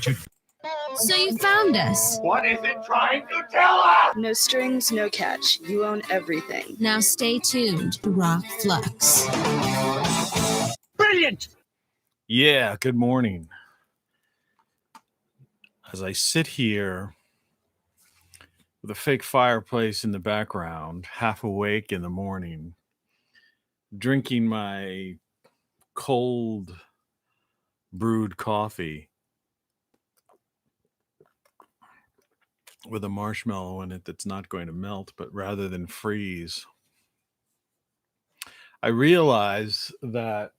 So you found us. What is it trying to tell us? No strings, no catch. You own everything. Now stay tuned to Rock Flux. Brilliant! Yeah, good morning. As I sit here with a fake fireplace in the background, half awake in the morning, drinking my cold brewed coffee with a marshmallow in it that's not going to melt, but rather than freeze, I realize that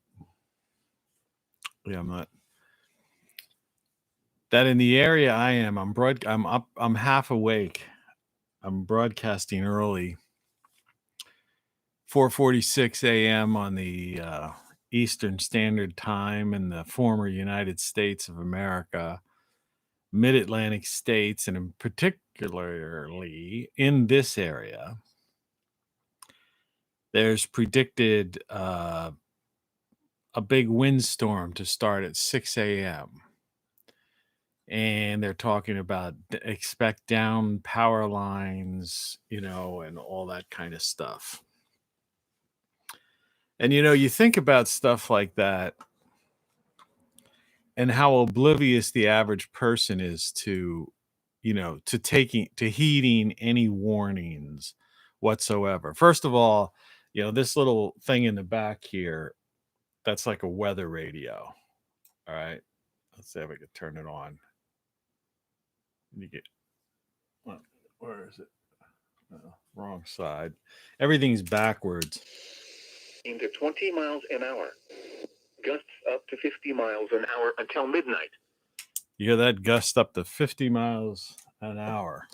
that in the area I am, I'm half awake. I'm broadcasting early, 4:46 a.m. on the Eastern Standard Time in the former United States of America, mid-Atlantic states, and in particularly in this area. There's predicted a big windstorm to start at 6 a.m. And they're talking about expect down power lines, and all that kind of stuff. And, you think about stuff like that and how oblivious the average person is to heeding any warnings whatsoever. First of all, this little thing in the back here, that's like a weather radio. All right. Let's see if I can turn it on. You get, where is it? Wrong side. Everything's backwards. To 20 miles an hour. Gusts up to 50 miles an hour until midnight. You hear that? Gust up to 50 miles an hour.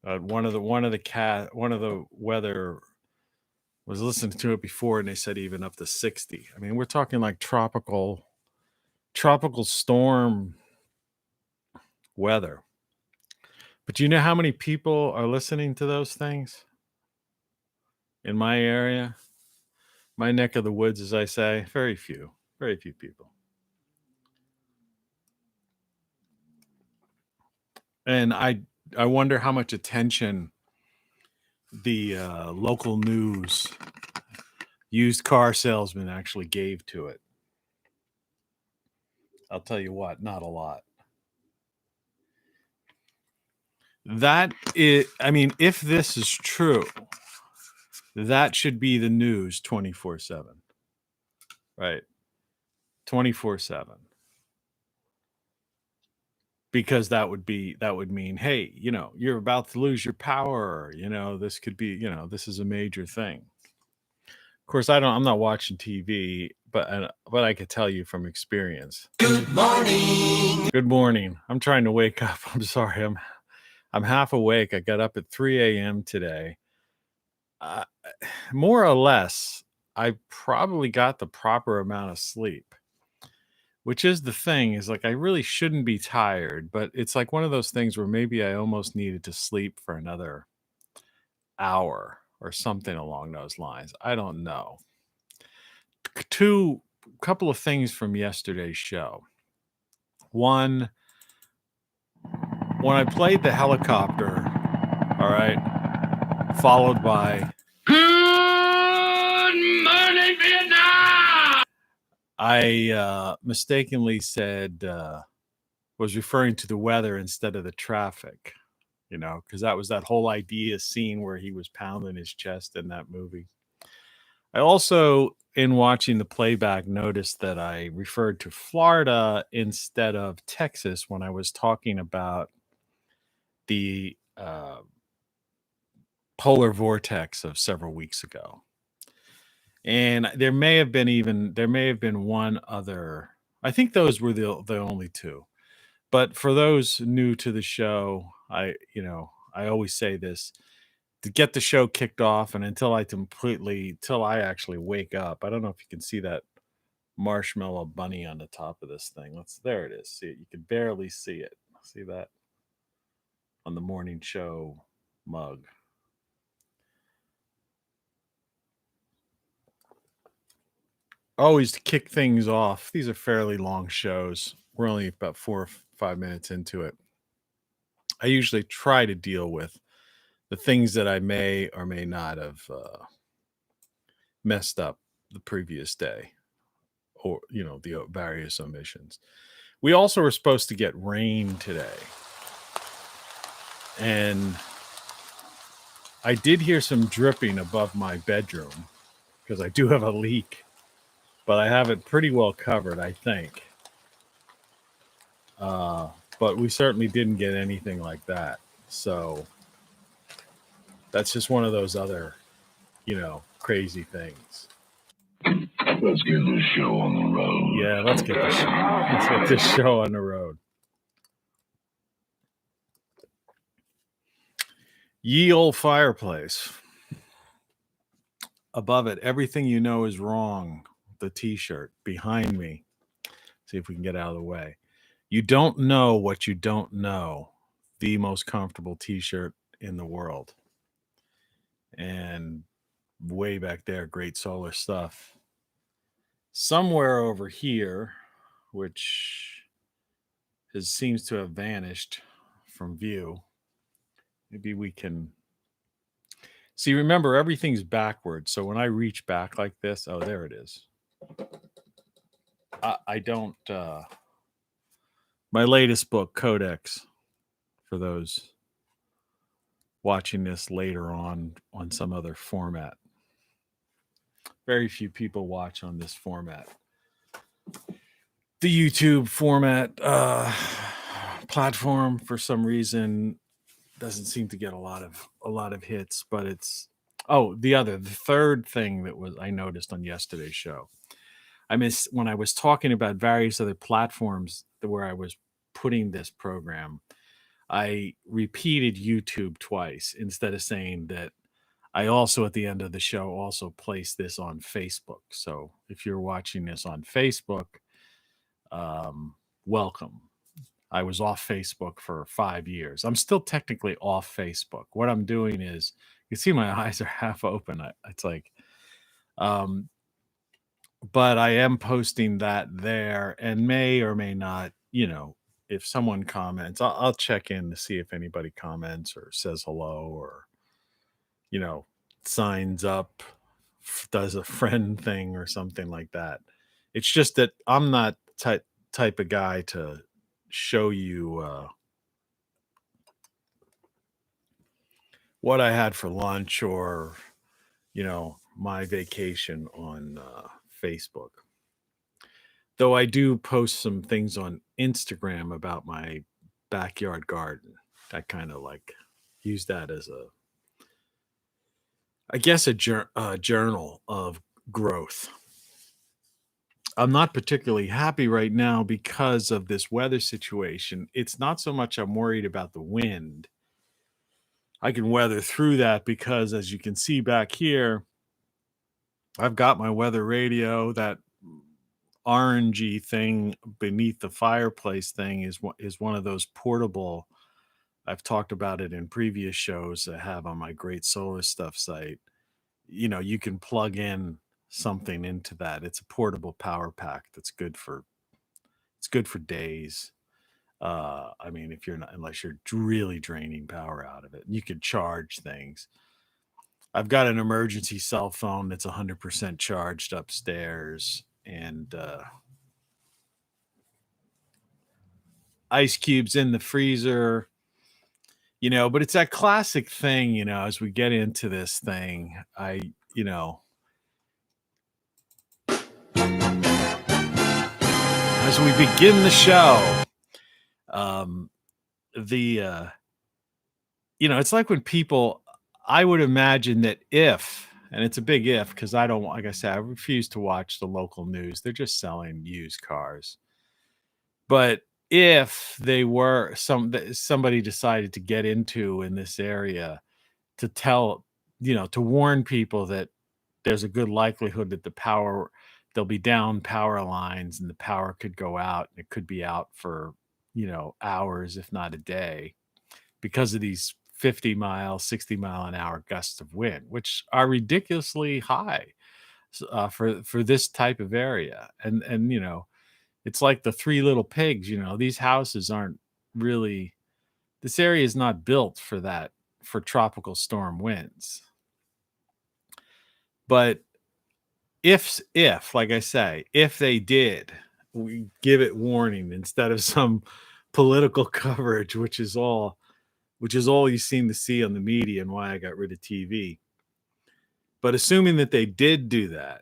One of the weather was listening to it before, and they said even up to 60. I mean, we're talking like tropical storm weather. But you know how many people are listening to those things in my area, my neck of the woods, as I say? Very few people. And I wonder how much attention the local news used car salesman actually gave to it. I'll tell you what, not a lot. If this is true, that should be the news 24/7. Right? 24/7. Because that would mean, hey, you're about to lose your power. This could be, this is a major thing. Of course, I'm not watching TV, but I could tell you from experience. Good morning. Good morning. I'm trying to wake up. I'm sorry. I'm half awake. I got up at 3 a.m. today. More or less, I probably got the proper amount of sleep. Which is the thing, is like I really shouldn't be tired, but it's like one of those things where maybe I almost needed to sleep for another hour or something along those lines. I don't know. Couple of things from yesterday's show. One, when I played the helicopter, all right, followed by Good morning, Vietnam! I mistakenly said, was referring to the weather instead of the traffic, because that was that whole idea scene where he was pounding his chest in that movie. I also, in watching the playback, noticed that I referred to Florida instead of Texas when I was talking about the polar vortex of several weeks ago. And there may have been one other. I think those were the only two. But for those new to the show, I always say this to get the show kicked off, and until I actually wake up. I don't know if you can see that marshmallow bunny on the top of this thing. There it is. See it? You can barely see it. See that on the morning show mug. Always to kick things off. These are fairly long shows. we're only about 4 or 5 minutes into it. I usually try to deal with the things that I may or may not have messed up the previous day, or the various omissions. We also were supposed to get rain today, and I did hear some dripping above my bedroom because I do have a leak, but I have it pretty well covered, I think. But we certainly didn't get anything like that. So that's just one of those other, crazy things. Let's get this show on the road. Yeah, let's get this show on the road. Ye old fireplace. Above it, everything you know is wrong. The t-shirt behind me. See if we can get out of the way. You don't know what you don't know. The most comfortable t-shirt in the world. And way back there, great solar stuff. Somewhere over here, which seems to have vanished from view. Maybe we can see. Remember, everything's backwards. So when I reach back like this, oh, there it is. I don't. My latest book, Codex, for those watching this later on some other format. Very few people watch on this format. The YouTube format platform, for some reason, doesn't seem to get a lot of hits. But it's the third thing that I noticed on yesterday's show. I missed when I was talking about various other platforms where I was putting this program. I repeated YouTube twice instead of saying that I also, at the end of the show, also place this on Facebook. So if you're watching this on Facebook, welcome. I was off Facebook for 5 years. I'm still technically off Facebook. What I'm doing is, you see my eyes are half open. It's like, but I am posting that there, and may or may not, if someone comments, I'll check in to see if anybody comments or says hello or, signs up, does a friend thing or something like that. It's just that I'm not type of guy to show you what I had for lunch or, my vacation on Facebook. Though I do post some things on Instagram about my backyard garden. I kind of use that as a journal of growth. I'm not particularly happy right now because of this weather situation. It's not so much I'm worried about the wind. I can weather through that because, as you can see back here, I've got my weather radio. That orangey thing beneath the fireplace thing is one of those portable. I've talked about it in previous shows I have on my Great Solar Stuff site. You can plug in something into that. It's a portable power pack that's good for days. If you're not, unless you're really draining power out of it, you could charge things. I've got an emergency cell phone that's 100% charged upstairs, and ice cubes in the freezer, but it's that classic thing, as we get into this thing, as we begin the show, it's like when people, I would imagine that and it's a big if, because I don't, like I said, I refuse to watch the local news. They're just selling used cars. But if they were somebody decided to get into in this area to tell, to warn people that there's a good likelihood that there'll be down power lines and the power could go out, and it could be out for, hours, if not a day, because of these 50 mile, 60 mile an hour gusts of wind, which are ridiculously high for this type of area. And It's like the Three Little Pigs, these houses aren't really, this area is not built for tropical storm winds. But if, like I say, if they did, we give it warning instead of some political coverage, which is all you seem to see on the media and why I got rid of TV. But assuming that they did do that,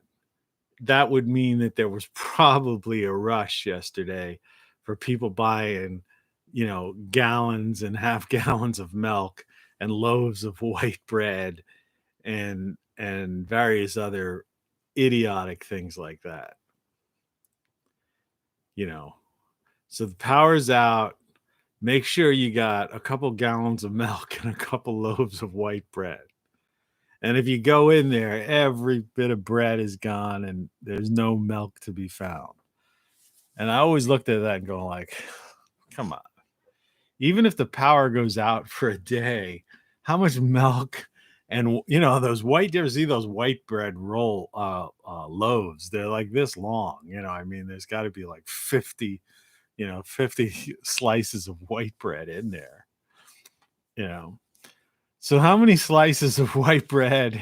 that would mean that there was probably a rush yesterday for people buying, gallons and half gallons of milk and loaves of white bread and various other idiotic things like that. So the power's out. Make sure you got a couple gallons of milk and a couple loaves of white bread. And if you go in there, every bit of bread is gone and there's no milk to be found. And I always looked at that and go like, come on. Even if the power goes out for a day, how much milk and those white, you ever see those white bread roll loaves? They're like this long, there's got to be like 50 slices of white bread in there, So how many slices of white bread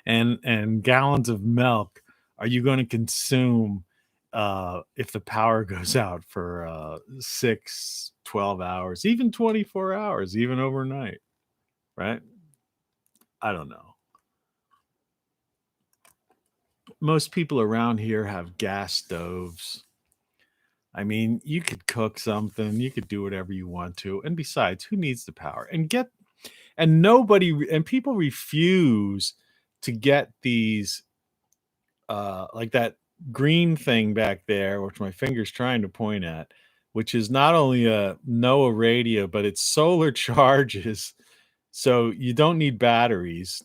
and gallons of milk are you going to consume if the power goes out for 6, 12 hours, even 24 hours, even overnight, right? I don't know. Most people around here have gas stoves. I mean, you could cook something, you could do whatever you want to. And besides, who needs the power? And people refuse to get these like that green thing back there, which my finger's trying to point at, which is not only a NOAA radio, but it's solar charges. So you don't need batteries.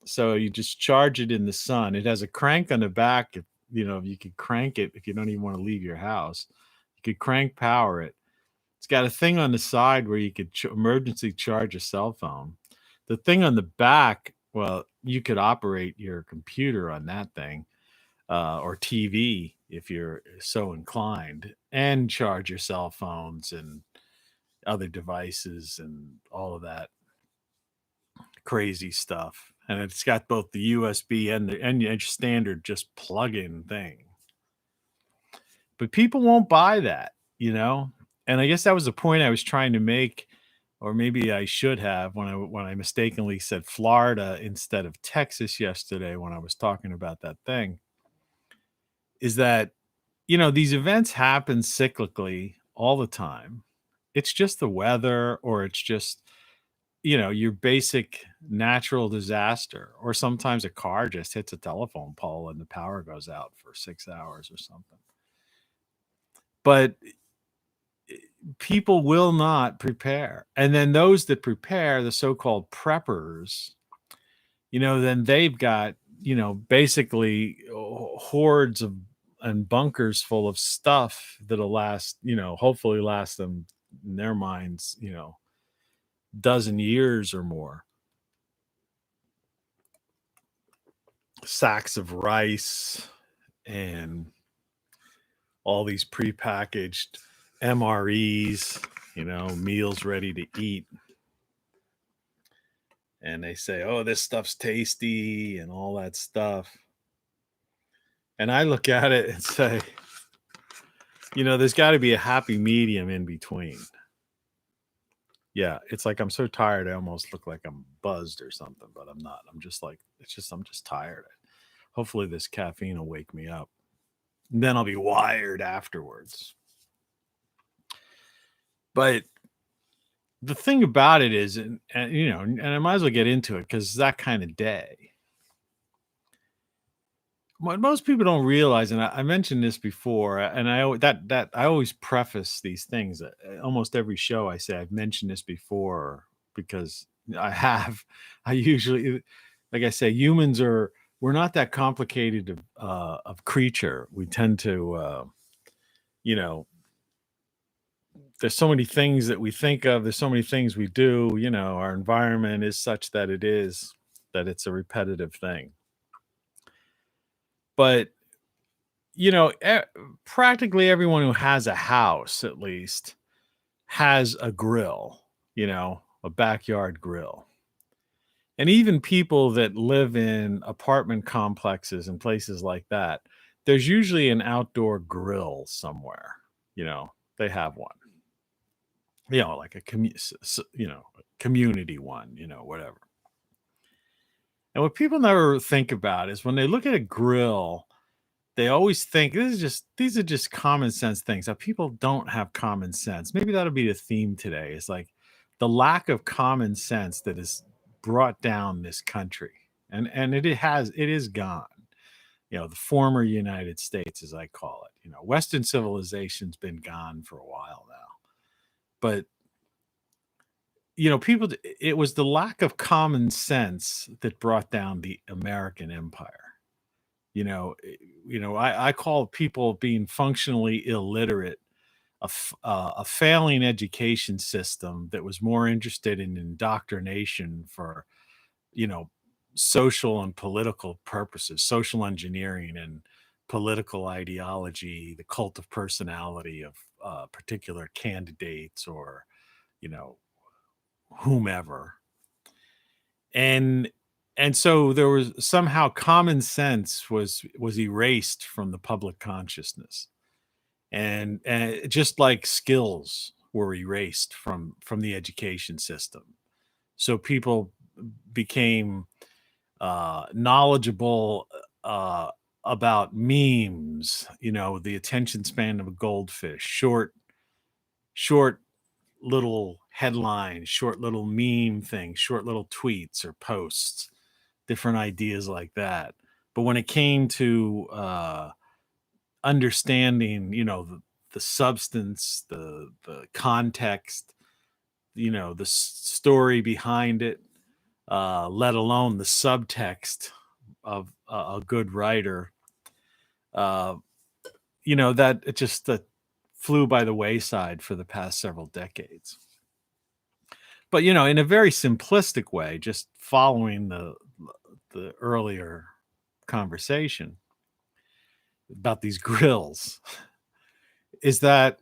So you just charge it in the sun. It has a crank on the back. You could crank it if you don't even want to leave your house. You could crank power it. It's got a thing on the side where you could emergency charge a cell phone. The thing on the back, well, you could operate your computer on that thing or TV if you're so inclined, and charge your cell phones and other devices and all of that crazy stuff. And it's got both the USB and the standard just plug-in thing. But people won't buy that, And I guess that was the point I was trying to make, or maybe I should have when I mistakenly said Florida instead of Texas yesterday when I was talking about that thing, is that these events happen cyclically all the time. It's just the weather, or it's just your basic natural disaster, or sometimes a car just hits a telephone pole and the power goes out for 6 hours or something. But people will not prepare. And then those that prepare, the so-called preppers, then they've got, basically hordes of and bunkers full of stuff that'll last, hopefully last them in their minds, dozen years or more. Sacks of rice and all these prepackaged MREs, meals ready to eat. And they say, oh, this stuff's tasty and all that stuff. And I look at it and say, there's got to be a happy medium in between. Yeah, it's like I'm so tired, I almost look like I'm buzzed or something, but I'm not. I'm just tired. Hopefully this caffeine will wake me up. And then I'll be wired afterwards. But the thing about it is, and I might as well get into it because it's that kind of day. What most people don't realize, and I mentioned this before, and I always preface these things. Almost every show I say I've mentioned this before because I usually, like I say, we're not that complicated of creature. We tend to, there's so many things that we think of. There's so many things we do. Our environment is such that it's a repetitive thing. But, practically everyone who has a house, at least, has a grill, a backyard grill. And even people that live in apartment complexes and places like that, there's usually an outdoor grill somewhere. They have one. Like a community one, whatever. And what people never think about is when they look at a grill, they always think these are just common sense things. Now, people don't have common sense. Maybe that'll be the theme today. It's like the lack of common sense that has brought down this country. And it is gone. The former United States, as I call it. Western civilization's been gone for a while now. But it was the lack of common sense that brought down the American empire. I call people being functionally illiterate a failing education system that was more interested in indoctrination for, social and political purposes, social engineering and political ideology, the cult of personality of particular candidates or, whomever. And so there was somehow common sense was erased from the public consciousness, and just like skills were erased from the education system. So people became knowledgeable about memes, the attention span of a goldfish, short little headlines, short little meme things, short little tweets or posts, different ideas like that. But when it came to understanding, the substance, the context, the story behind it, let alone the subtext of a good writer, that it just flew by the wayside for the past several decades. But in a very simplistic way, just following the earlier conversation about these grills, is that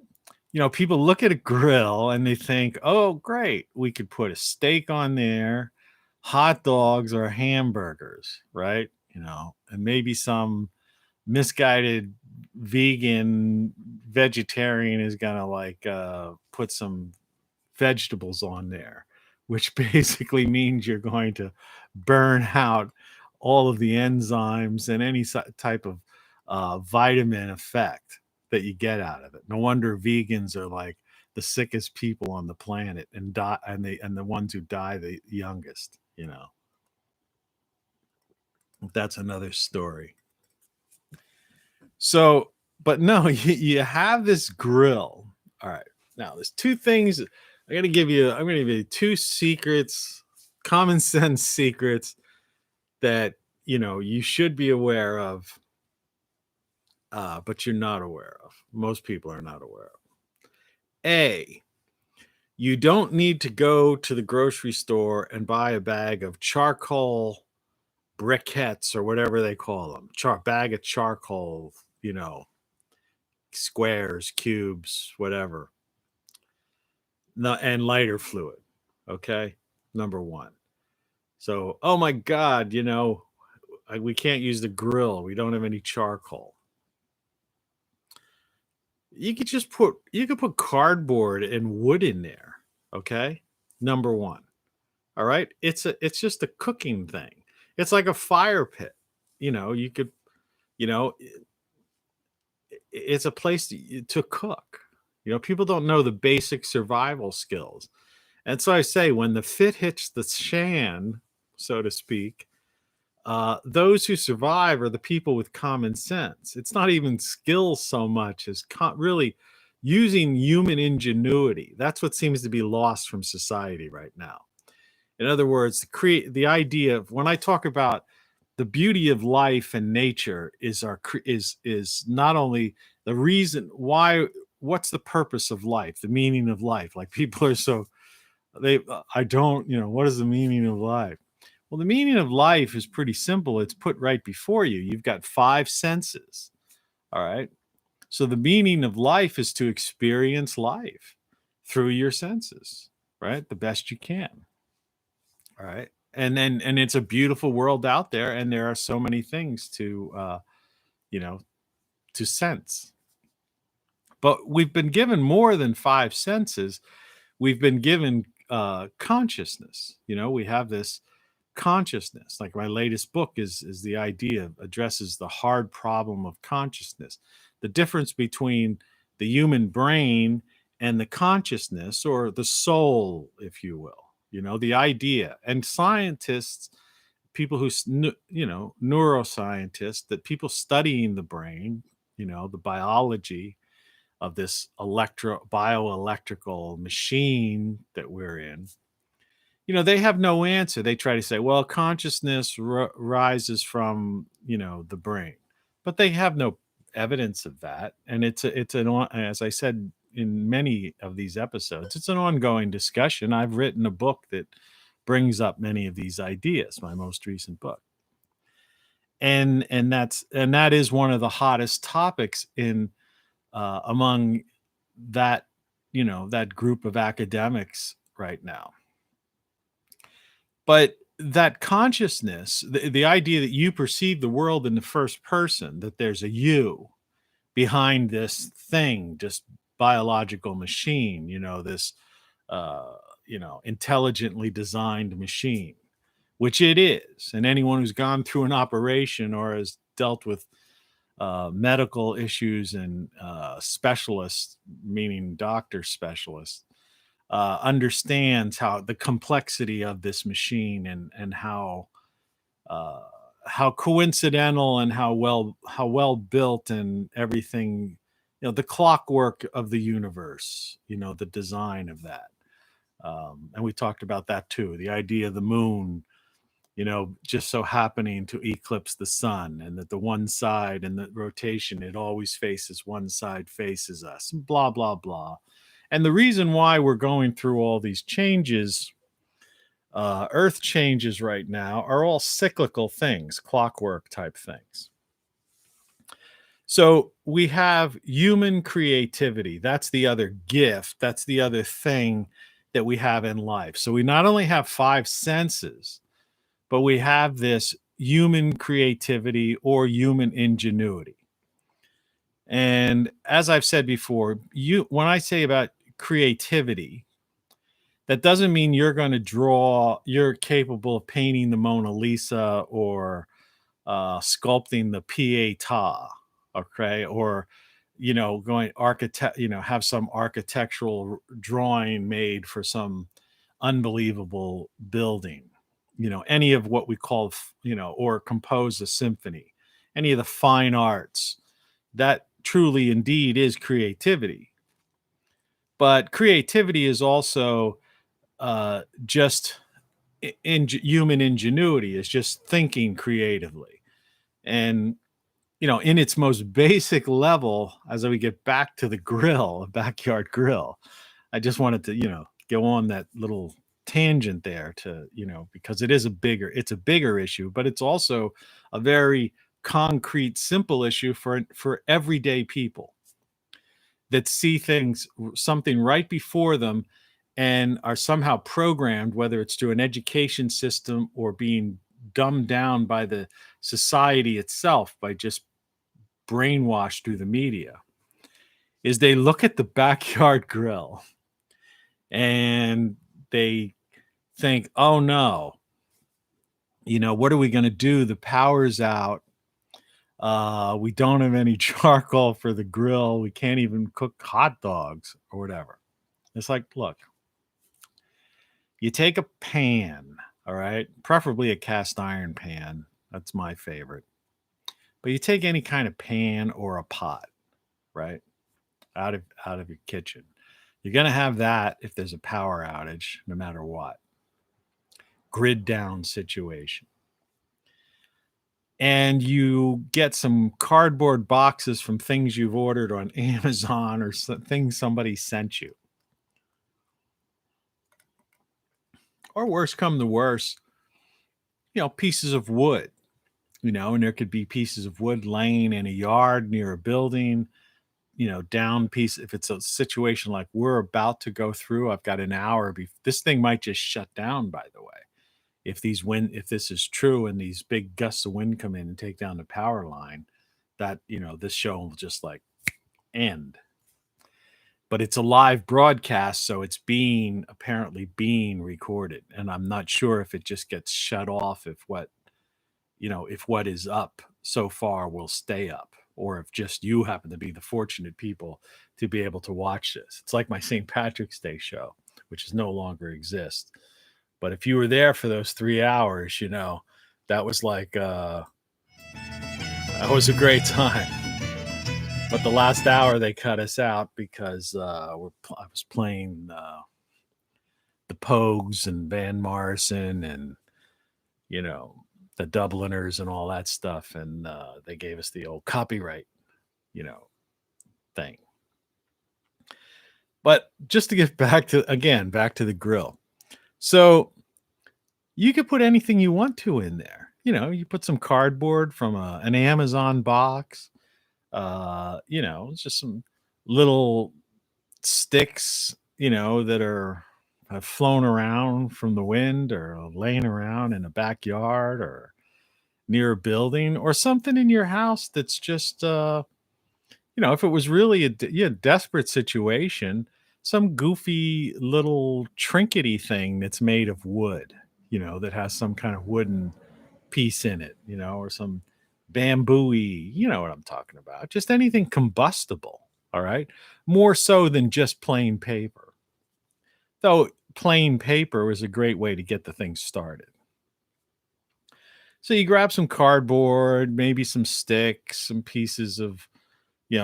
people look at a grill and they think, oh great, we could put a steak on there, hot dogs or hamburgers, right? And maybe some misguided vegetarian is gonna put some vegetables on there, which basically means you're going to burn out all of the enzymes and any type of vitamin effect that you get out of it. No wonder vegans are like the sickest people on the planet and die, and the ones who die the youngest. That's another story. So, but no, you have this grill. All right. Now there's two things I'm going to give you two secrets, common sense secrets that, you should be aware of, but you're not aware of. Most people are not aware of. A, you don't need to go to the grocery store and buy a bag of charcoal briquettes or whatever they call them. Bag of charcoal, squares, cubes, whatever. And lighter fluid. Okay. Number one. So, oh my God, we can't use the grill. We don't have any charcoal. You could put cardboard and wood in there. Okay. Number one. All right. It's just a cooking thing. It's like a fire pit. You could, it's a place to cook. People don't know the basic survival skills. And so I say, when the fit hits the shan, so to speak, those who survive are the people with common sense. It's not even skills so much as really using human ingenuity. That's what seems to be lost from society right now. In other words, the idea of, when I talk about the beauty of life and nature, is not only the reason why. What's the purpose of life? The meaning of life? Like, people are what is the meaning of life? Well, the meaning of life is pretty simple. It's put right before you. You've got 5 senses. All right. So the meaning of life is to experience life through your senses, right? The best you can. All right. And it's a beautiful world out there, and there are so many things to you know, to sense. But we've been given more than five senses. We've been given consciousness. We have this consciousness. Like my latest book is the idea addresses the hard problem of consciousness, the difference between the human brain and the consciousness, or the soul, if you will. The idea. And scientists, people who neuroscientists, that people studying the brain, the biology of this bioelectrical machine that we're in, they have no answer. They try to say, well, consciousness rises from, the brain, but they have no evidence of that. And it's as I said in many of these episodes, it's an ongoing discussion. I've written a book that brings up many of these ideas, my most recent book. And that is one of the hottest topics in among that that group of academics right now. But that consciousness, the idea that you perceive the world in the first person, that there's a you behind this thing, just biological machine, this intelligently designed machine, which it is. And anyone who's gone through an operation or has dealt with medical issues and specialists, meaning doctor specialists, understands how the complexity of this machine, and how coincidental and how well built and everything, the clockwork of the universe, the design of that. And we talked about that too, the idea of the moon, just so happening to eclipse the sun, and that the one side and the rotation, it always faces one side, faces us, blah, blah, blah. And the reason why we're going through all these changes, earth changes right now, are all cyclical things, clockwork type things. So we have human creativity. That's the other gift. That's the other thing that we have in life. So we not only have five senses, but we have this human creativity or human ingenuity. And as I've said before, when I say about creativity, that doesn't mean you're capable of painting the Mona Lisa or sculpting the Pietà, okay? Or, have some architectural drawing made for some unbelievable building, any of what we call, or compose a symphony, any of the fine arts. That truly indeed is creativity. But creativity is also just human ingenuity, is just thinking creatively. And, in its most basic level, as we get back to the grill, a backyard grill, I just wanted to, go on that little tangent there to, because it's a bigger issue, but it's also a very concrete, simple issue for everyday people that see something right before them, and are somehow programmed, whether it's through an education system or being dumbed down by the society itself, by just brainwashed through the media, is they look at the backyard grill and they think, oh no, what are we going to do? The power's out. We don't have any charcoal for the grill. We can't even cook hot dogs or whatever. It's like, look, you take a pan, all right, preferably a cast iron pan. That's my favorite. But you take any kind of pan or a pot, right, out of your kitchen. You're going to have that if there's a power outage, no matter what. Grid down situation. And you get some cardboard boxes from things you've ordered on Amazon or things somebody sent you. Or worse come to worse, pieces of wood, and there could be pieces of wood laying in a yard near a building, down piece. If it's a situation like we're about to go through, I've got an hour. This thing might just shut down, by the way. If this is true and these big gusts of wind come in and take down the power line, that, this show will just like end. But it's a live broadcast, so it's apparently being recorded. And I'm not sure if it just gets shut off, if what is up so far will stay up, or if just you happen to be the fortunate people to be able to watch this. It's like my St. Patrick's Day show, which is no longer exists. But if you were there for those 3 hours, that was like, that was a great time. But the last hour they cut us out because I was playing the Pogues and Van Morrison and, the Dubliners and all that stuff. And they gave us the old copyright, thing. But just to get back to the grill. So you could put anything you want to in there. You put some cardboard from an Amazon box. It's just some little sticks, that have flown around from the wind or laying around in a backyard or near a building, or something in your house that's just, if it was really a desperate situation, some goofy little trinkety thing that's made of wood, that has some kind of wooden piece in it, or some bamboo-y, you know what I'm talking about. Just anything combustible, all right? More so than just plain paper. Though plain paper was a great way to get the thing started. So you grab some cardboard, maybe some sticks, some pieces of,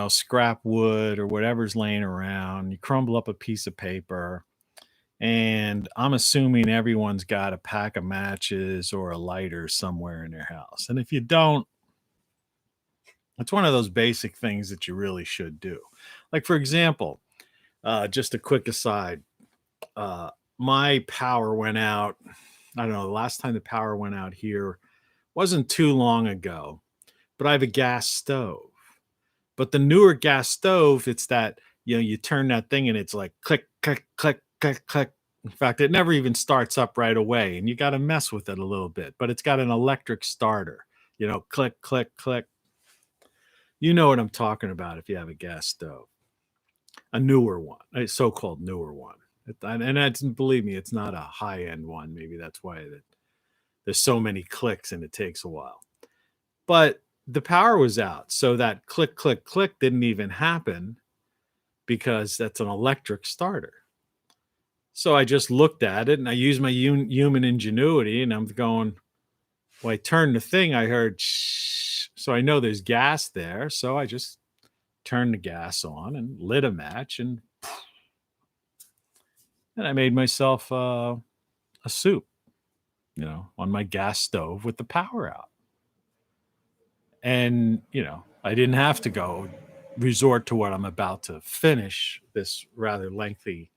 scrap wood or whatever's laying around. You crumble up a piece of paper, and I'm assuming everyone's got a pack of matches or a lighter somewhere in their house. And if you don't, it's one of those basic things that you really should do. Like, for example, just a quick aside, my power went out. I don't know, the last time the power went out here wasn't too long ago, but I have a gas stove. But the newer gas stove, it's that, you turn that thing and it's like click, click, click, click, click. In fact, it never even starts up right away, and you got to mess with it a little bit. But it's got an electric starter, click, click, click. You know what I'm talking about if you have a gas stove. A newer one, a so-called newer one. And believe me, it's not a high-end one. Maybe that's why there's so many clicks and it takes a while. But the power was out, so that click, click, click didn't even happen because that's an electric starter. So I just looked at it and I used my human ingenuity, and I'm going, well, I turned the thing, I heard shh, so I know there's gas there. So I just turned the gas on and lit a match, and I made myself a soup, on my gas stove with the power out. And, I didn't have to resort to what I'm about to finish, this rather lengthy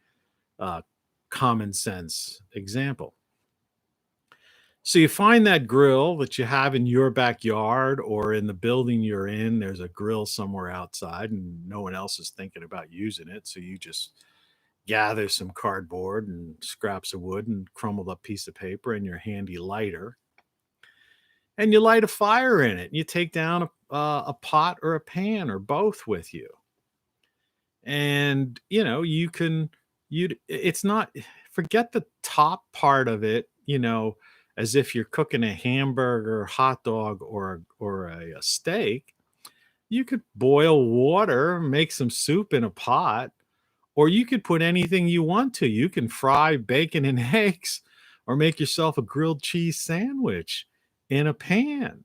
common sense example. So you find that grill that you have in your backyard or in the building you're in. There's a grill somewhere outside and no one else is thinking about using it. So you just gather some cardboard and scraps of wood and crumbled up piece of paper and your handy lighter. And you light a fire in it. You take down a pot or a pan or both with you. And, it's not, forget the top part of it, as if you're cooking a hamburger, hot dog, or a steak. You could boil water, make some soup in a pot, or you could put anything you want to. You can fry bacon and eggs, or make yourself a grilled cheese sandwich in a pan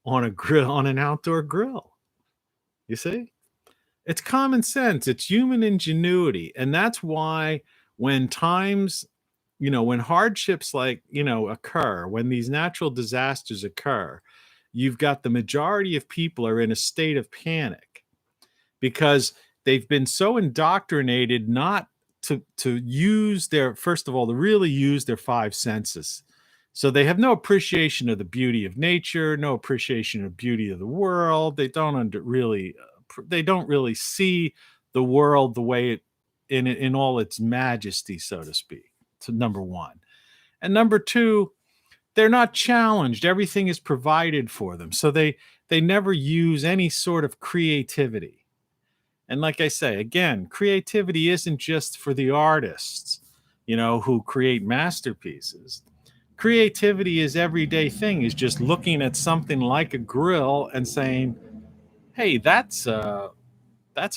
on a grill, on an outdoor grill. You see? It's common sense. It's human ingenuity. And that's why when times, when hardships occur, when these natural disasters occur, you've got the majority of people are in a state of panic because they've been so indoctrinated not to use first of all, to really use their five senses, So they have no appreciation of the beauty of nature, no appreciation of beauty of the world. They don't they don't really see the world the way it in all its majesty, so to speak. So number one. And number two, they're not challenged. Everything is provided for them. So they never use any sort of creativity. And like I say, again, creativity isn't just for the artists, who create masterpieces. Creativity is everyday thing, is just looking at something like a grill and saying, hey, that's a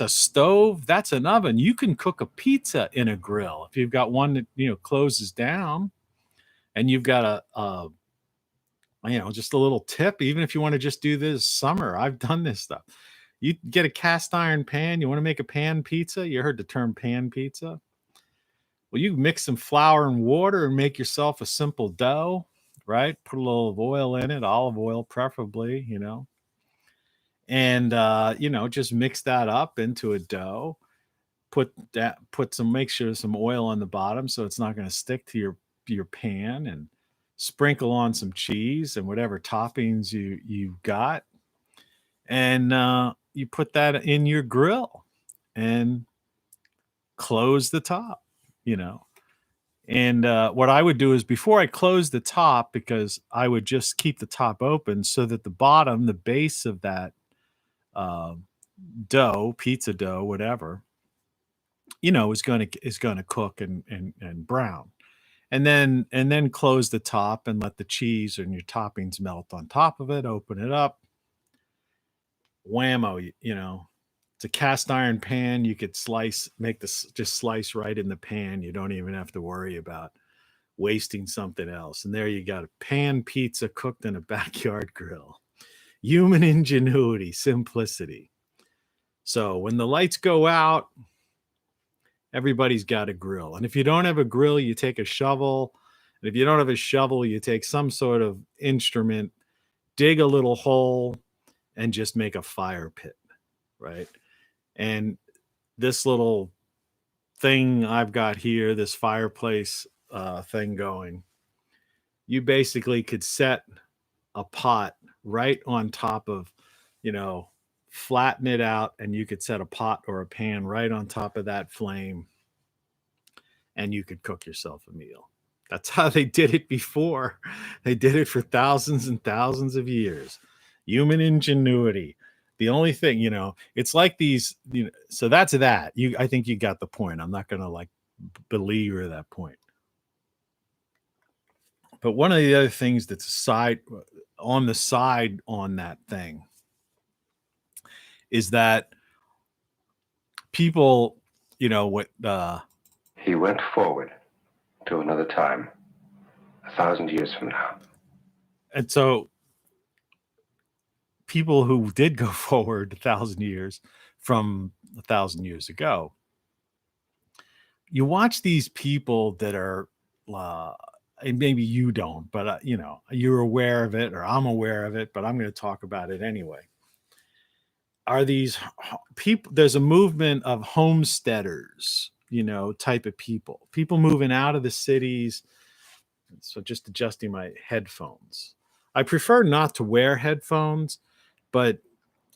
stove, that's an oven. You can cook a pizza in a grill if you've got one that closes down, and you've got just a little tip. Even if you want to just do this summer, I've done this stuff. You get a cast iron pan, you want to make a pan pizza. You heard the term pan pizza. Well, you mix some flour and water and make yourself a simple dough, right? Put a little oil in it, olive oil preferably, and just mix that up into a dough. Make sure some oil on the bottom so it's not going to stick to your pan, and sprinkle on some cheese and whatever toppings you've got, and you put that in your grill and close the top, and what I would do is, before I close the top, because I would just keep the top open so that the bottom, the base of that uh, dough, pizza dough, whatever, is going to cook and brown. And then close the top and let the cheese and your toppings melt on top of it. Open it up. Whammo, it's a cast iron pan. You could just slice right in the pan. You don't even have to worry about wasting something else. And there you got a pan pizza cooked in a backyard grill. Human ingenuity, simplicity. So when the lights go out, everybody's got a grill. And if you don't have a grill, you take a shovel. And if you don't have a shovel, you take some sort of instrument, dig a little hole, and just make a fire pit, right? And this little thing I've got here, this fireplace thing going, you basically could set a pot right on top of, flatten it out, and you could set a pot or a pan right on top of that flame, and you could cook yourself a meal. That's how they did it before. They did it for thousands and thousands of years. Human ingenuity. The only thing, it's like these, so that's that. I think you got the point. I'm not going to belabor that point. But one of the other things that's on that thing is that people, what he went forward to another time, 1,000 years from now. And so people who did go forward 1,000 years from 1,000 years ago, you watch these people that are, and maybe you don't, but you're aware of it, or I'm aware of it, but I'm going to talk about it anyway. Are these people? There's a movement of homesteaders, type of people moving out of the cities. So just adjusting my headphones. I prefer not to wear headphones, but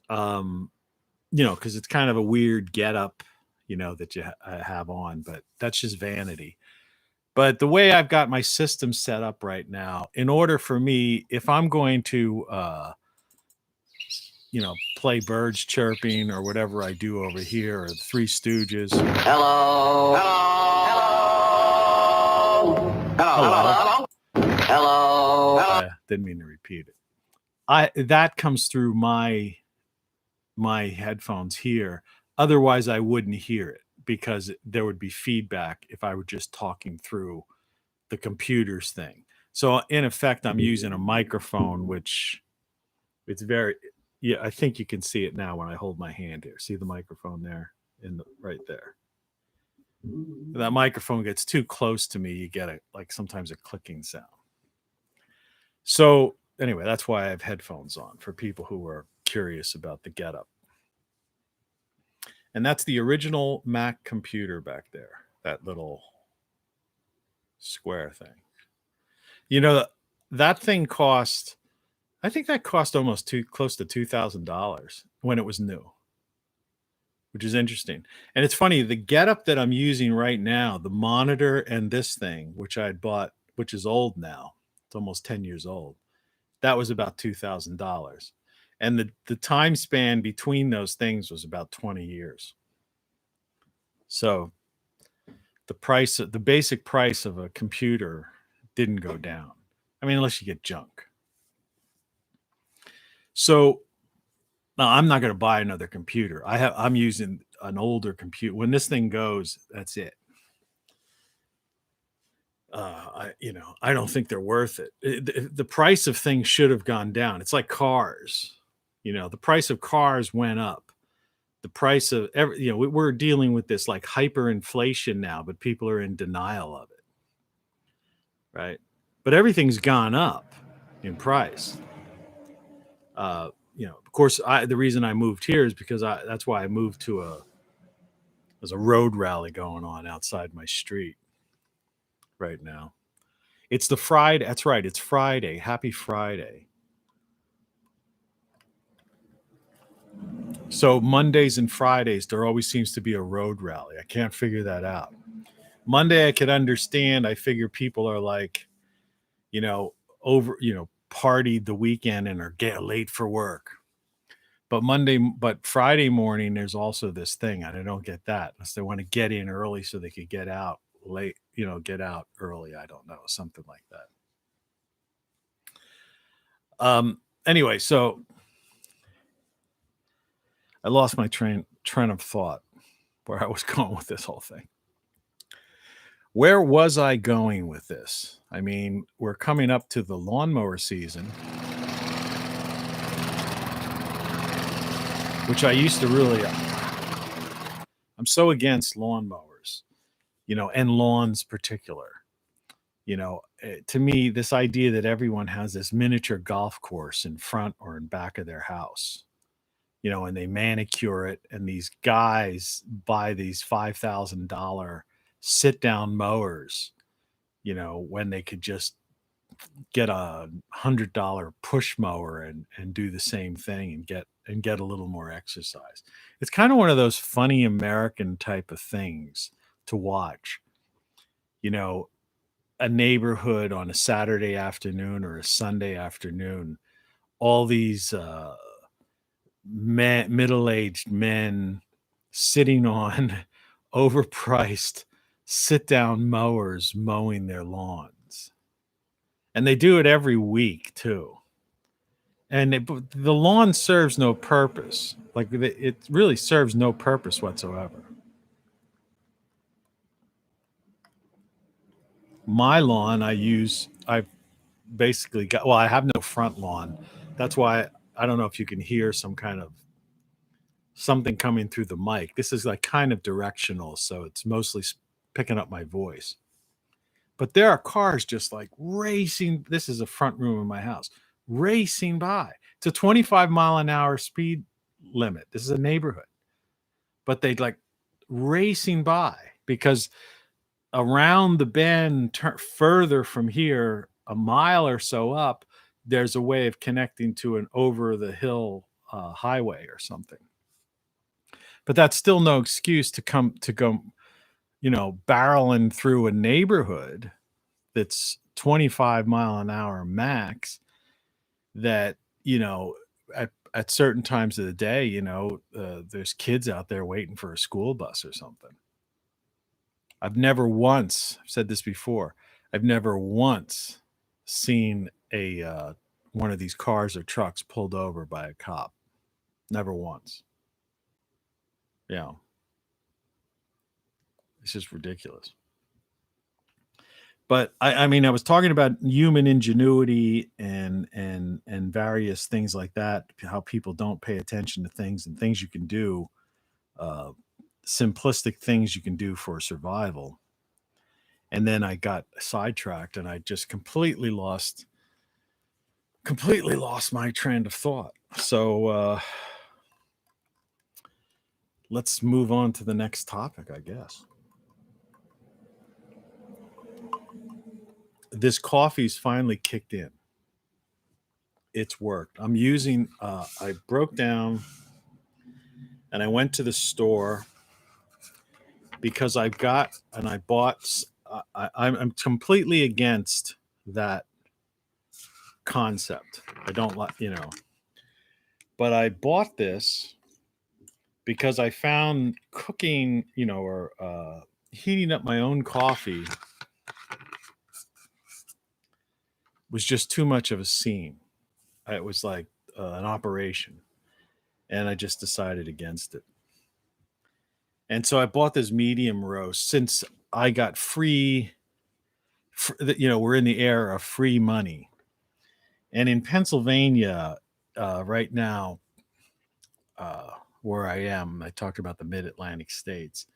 because it's kind of a weird getup, that you have on, but that's just vanity. But the way I've got my system set up right now, in order for me, if I'm going to, play birds chirping or whatever I do over here, or the Three Stooges. Hello. Hello. Hello. Hello. Hello. Didn't mean to repeat it. That comes through my headphones here. Otherwise, I wouldn't hear it, because there would be feedback if I were just talking through the computer's thing. So in effect, I'm using a microphone, which it's I think you can see it now when I hold my hand here. See the microphone there right there. If that microphone gets too close to me, you get sometimes a clicking sound. So anyway, that's why I have headphones on, for people who are curious about the getup. And that's the original Mac computer back there, that little square thing. that thing cost, I think that cost almost close to $2,000 when it was new, which is interesting. And it's funny, the getup that I'm using right now, the monitor and this thing, which I had bought, which is old now, it's almost 10 years old, that was about $2,000. And the time span between those things was about 20 years. So the basic price of a computer didn't go down. I mean, unless you get junk. So now I'm not going to buy another computer. I'm using an older computer. When this thing goes, that's it. I don't think they're worth it. The price of things should have gone down. It's like cars. The price of cars went up. The price of we're dealing with this like hyperinflation now, but people are in denial of it. Right. But everything's gone up in price. Of course, the reason I moved here is because that's why I moved to there's a road rally going on outside my street right now. It's the Friday. That's right. It's Friday. Happy Friday. So Mondays and Fridays, there always seems to be a road rally. I can't figure that out. Monday, I could understand. I figure people are like, partied the weekend and are get late for work. But Friday morning, there's also this thing, and I don't get that unless they want to get in early so they could get out late, get out early. I don't know, something like that. Anyway, so I lost my train of thought where I was going with this whole thing. Where was I going with this? I mean, we're coming up to the lawnmower season, which I used to really, I'm so against lawnmowers, and lawns particular. To me, this idea that everyone has this miniature golf course in front or in back of their house, and they manicure it, and these guys buy these $5,000 sit-down mowers, when they could just get a $100 push mower and do the same thing and get a little more exercise. It's kind of one of those funny American type of things to watch. A neighborhood on a Saturday afternoon or a Sunday afternoon, all these middle-aged men sitting on overpriced sit-down mowers mowing their lawns. And they do it every week too. And the lawn serves no purpose. Like it really serves no purpose whatsoever. My lawn, I've basically got, I have no front lawn. That's why I don't know if you can hear some kind of something coming through the mic. This is like kind of directional, so it's mostly picking up my voice. But there are cars just like racing. This is a front room of my house, racing by. It's a 25-mile-an-hour speed limit. This is a neighborhood. But they'd like racing by because around the bend, further from here, a mile or so up, there's a way of connecting to an over-the-hill highway or something. But that's still no excuse to go, barreling through a neighborhood that's 25-mile-an-hour max that, at certain times of the day, there's kids out there waiting for a school bus or something. I've never once, I've said this before, I've never once seen one of these cars or trucks pulled over by a cop. Never once. Yeah. It's just ridiculous. But I mean, I was talking about human ingenuity and various things like that, how people don't pay attention to things and things you can do, simplistic things you can do for survival. And then I got sidetracked and I just completely lost my train of thought. So let's move on to the next topic, I guess. This coffee's finally kicked in. it's worked. I'm using. I broke down, and I went to the store because I bought. I'm completely against that concept. I don't like, but I bought this because I found cooking, or heating up my own coffee was just too much of a scene. It was like an operation, and I just decided against it. And so I bought this medium roast since I got free. We're in the era of free money, and in Pennsylvania right now, where I am, I talked about the Mid-Atlantic states.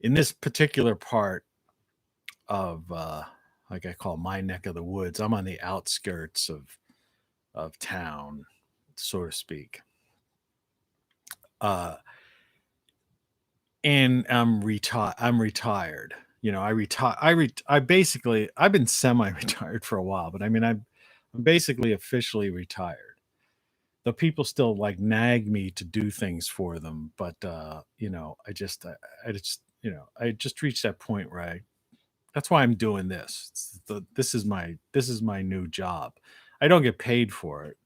In this particular part of, like I call my neck of the woods, I'm on the outskirts of town, so to speak. And I'm retired. I've been semi-retired for a while, but I mean, I'm basically officially retired. The people still like nag me to do things for them, but I just reached that point where that's why I'm doing this. This is my new job. I don't get paid for it.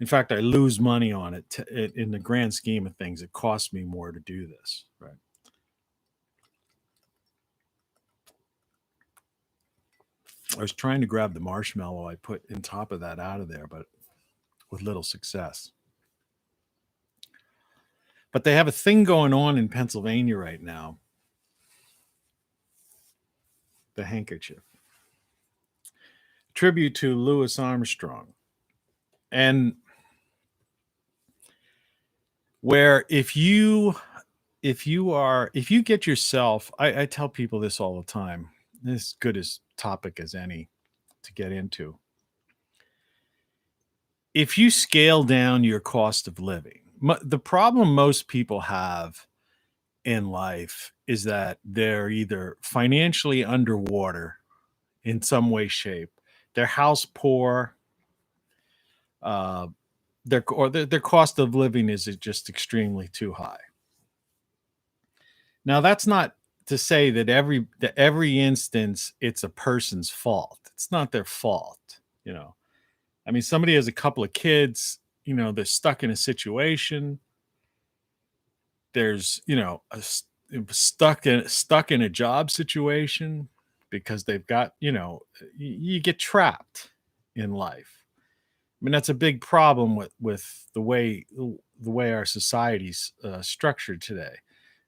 In fact, I lose money on it. In the grand scheme of things, it costs me more to do this, right? I was trying to grab the marshmallow I put in top of that out of there, but with little success. But they have a thing going on in Pennsylvania right now. The handkerchief. Tribute to Louis Armstrong. And where if you get yourself, I tell people this all the time. This is good as topic as any to get into. If you scale down your cost of living, the problem most people have in life is that they're either financially underwater in some way, shape, they're house poor, their cost of living is just extremely too high. Now, that's not to say that every instance it's a person's fault. It's not their fault, I mean, somebody has a couple of kids, they're stuck in a situation. There's, stuck in a job situation because they've got, you get trapped in life. I mean, that's a big problem with the way our society's structured today.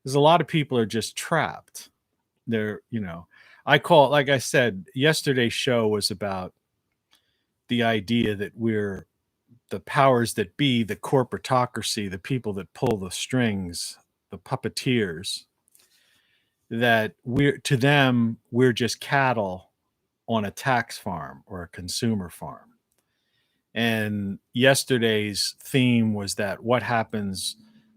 There's a lot of people are just trapped. They're, like I said, yesterday's show was about the idea that we're the powers that be, the corporatocracy, the people that pull the strings, the puppeteers, that we're just cattle on a tax farm or a consumer farm. And yesterday's theme was that what happens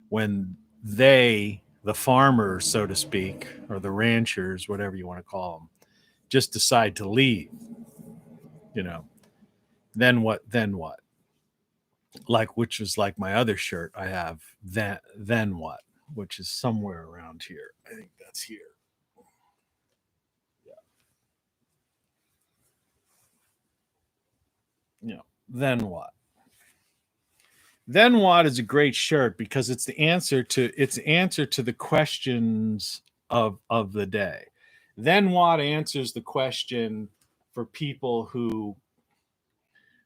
when the farmers, so to speak, or the ranchers, whatever you want to call them, just decide to leave, then what? Which is like my other shirt I have, then what, which is somewhere around here. I think that's here. Yeah. Then what? Then what is a great shirt because it's the answer to the questions of the day. Then what answers the question for people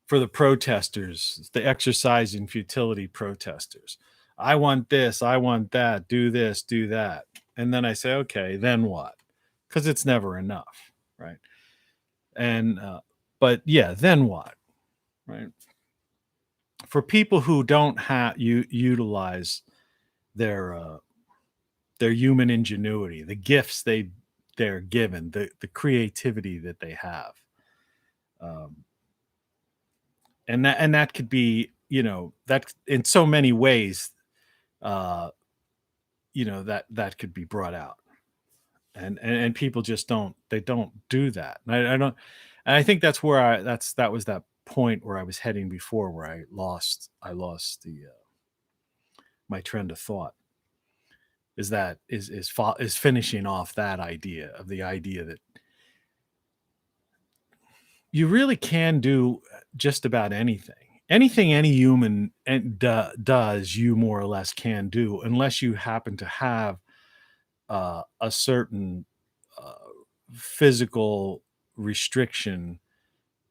for the protesters, the exercising futility protesters. I want this, I want that, do this, do that. And then I say, okay, then what? Because it's never enough, right? And, but yeah, then what, right? For people who don't utilize their human ingenuity, the gifts they're given, the creativity that they have, and that could be, that in so many ways, that could be brought out, and people just don't do that. And I don't, and I think that's where that was that point where I was heading before, where I lost the my trend of thought. Is finishing off that idea of the idea that you really can do just about anything. Anything any human does, you more or less can do, unless you happen to have a certain uh, physical restriction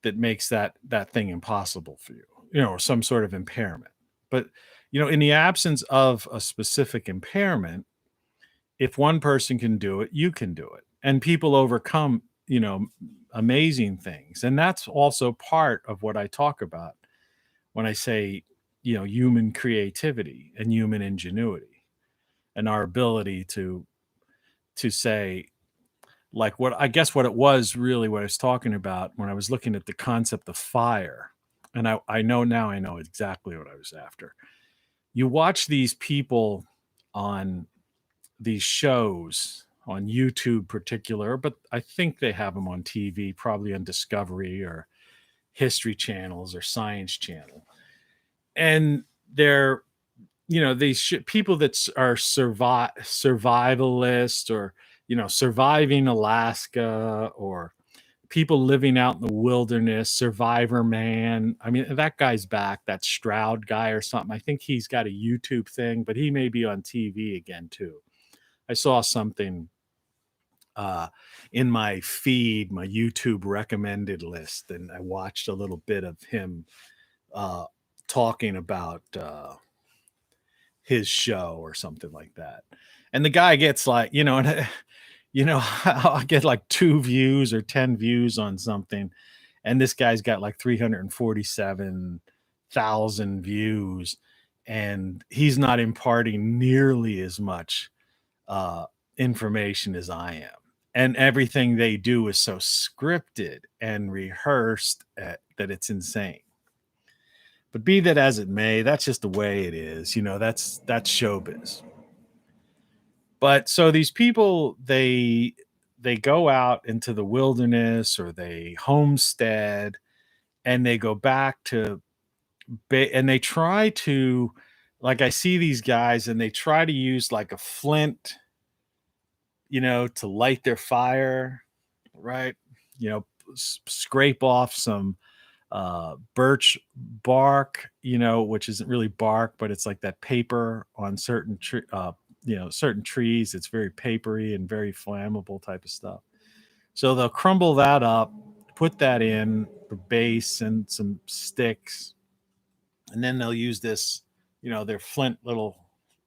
that makes that thing impossible for you, or some sort of impairment. But in the absence of a specific impairment, if one person can do it, you can do it, and people overcome amazing things. And that's also part of what I talk about when I say human creativity and human ingenuity, and our ability to say, like, what I guess what it was really what I was talking about when I was looking at the concept of fire. And I know now, I know exactly what I was after. You watch these people on these shows on YouTube particular, but I think they have them on TV, probably on Discovery or History channels or Science Channel. And they're, these people that are survivalists, or, surviving Alaska, or people living out in the wilderness, Survivor Man. I mean, that guy's back, that Stroud guy or something. I think he's got a YouTube thing, but he may be on TV again too. I saw something in my feed, my YouTube recommended list, and I watched a little bit of him talking about his show or something like that. And the guy gets like, and I'll get like 2 views or 10 views on something, and this guy's got like 347,000 views, and he's not imparting nearly as much information as I am. And everything they do is so scripted and rehearsed that it's insane. But be that as it may, that's just the way it is. That's showbiz. But so these people, they go out into the wilderness, or they homestead, and they go back to and they try to, like, I see these guys and they try to use like a flint, to light their fire, right? Scrape off some birch bark, which isn't really bark, but it's like that paper on certain certain trees. It's very papery and very flammable type of stuff. So they'll crumble that up, put that in for base and some sticks, and then they'll use this, their flint little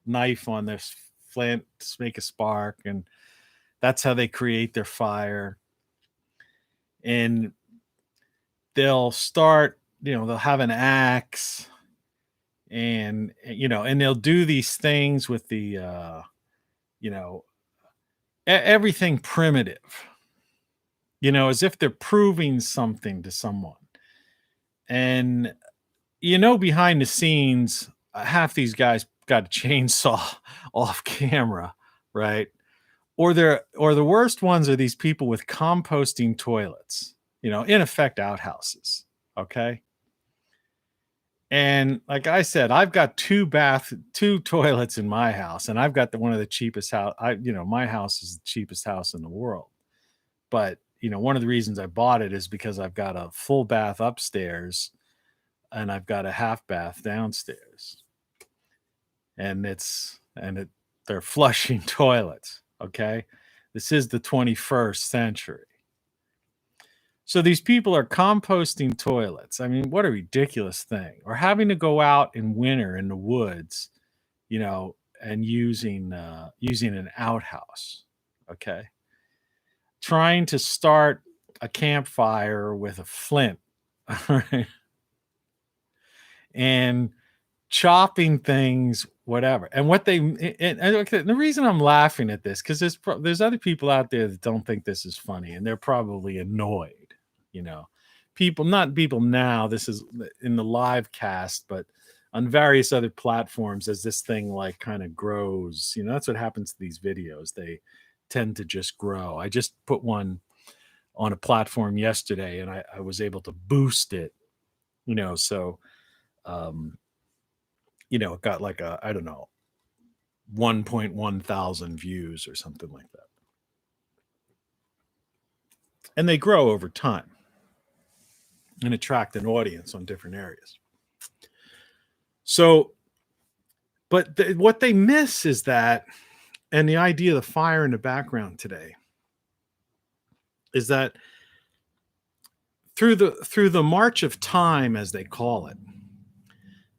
knife on this flint to make a spark, and that's how they create their fire. And they'll start, they'll have an axe, and and they'll do these things with the everything primitive, as if they're proving something to someone. And behind the scenes, half these guys got a chainsaw off camera, right? Or the worst ones are these people with composting toilets, in effect outhouses. Okay. And like I said, I've got 2 toilets in my house, and I've got one of the cheapest house. My house is the cheapest house in the world. But, one of the reasons I bought it is because I've got a full bath upstairs and I've got a half bath downstairs. And they're flushing toilets. Okay. This is the 21st century. So these people are composting toilets. I mean, what a ridiculous thing. Or having to go out in winter in the woods, and using an outhouse. Okay. Trying to start a campfire with a flint. Right? And chopping things, whatever. And the reason I'm laughing at this, because there's other people out there that don't think this is funny, and they're probably annoyed. Not people now, this is in the live cast, but on various other platforms, as this thing like kind of grows, that's what happens to these videos. They tend to just grow. I just put one on a platform yesterday, and I was able to boost it So it got like I don't know, 1.1 thousand views or something like that. And they grow over time and attract an audience on different areas. So, but what they miss is that, and the idea of the fire in the background today is that through the march of time, as they call it,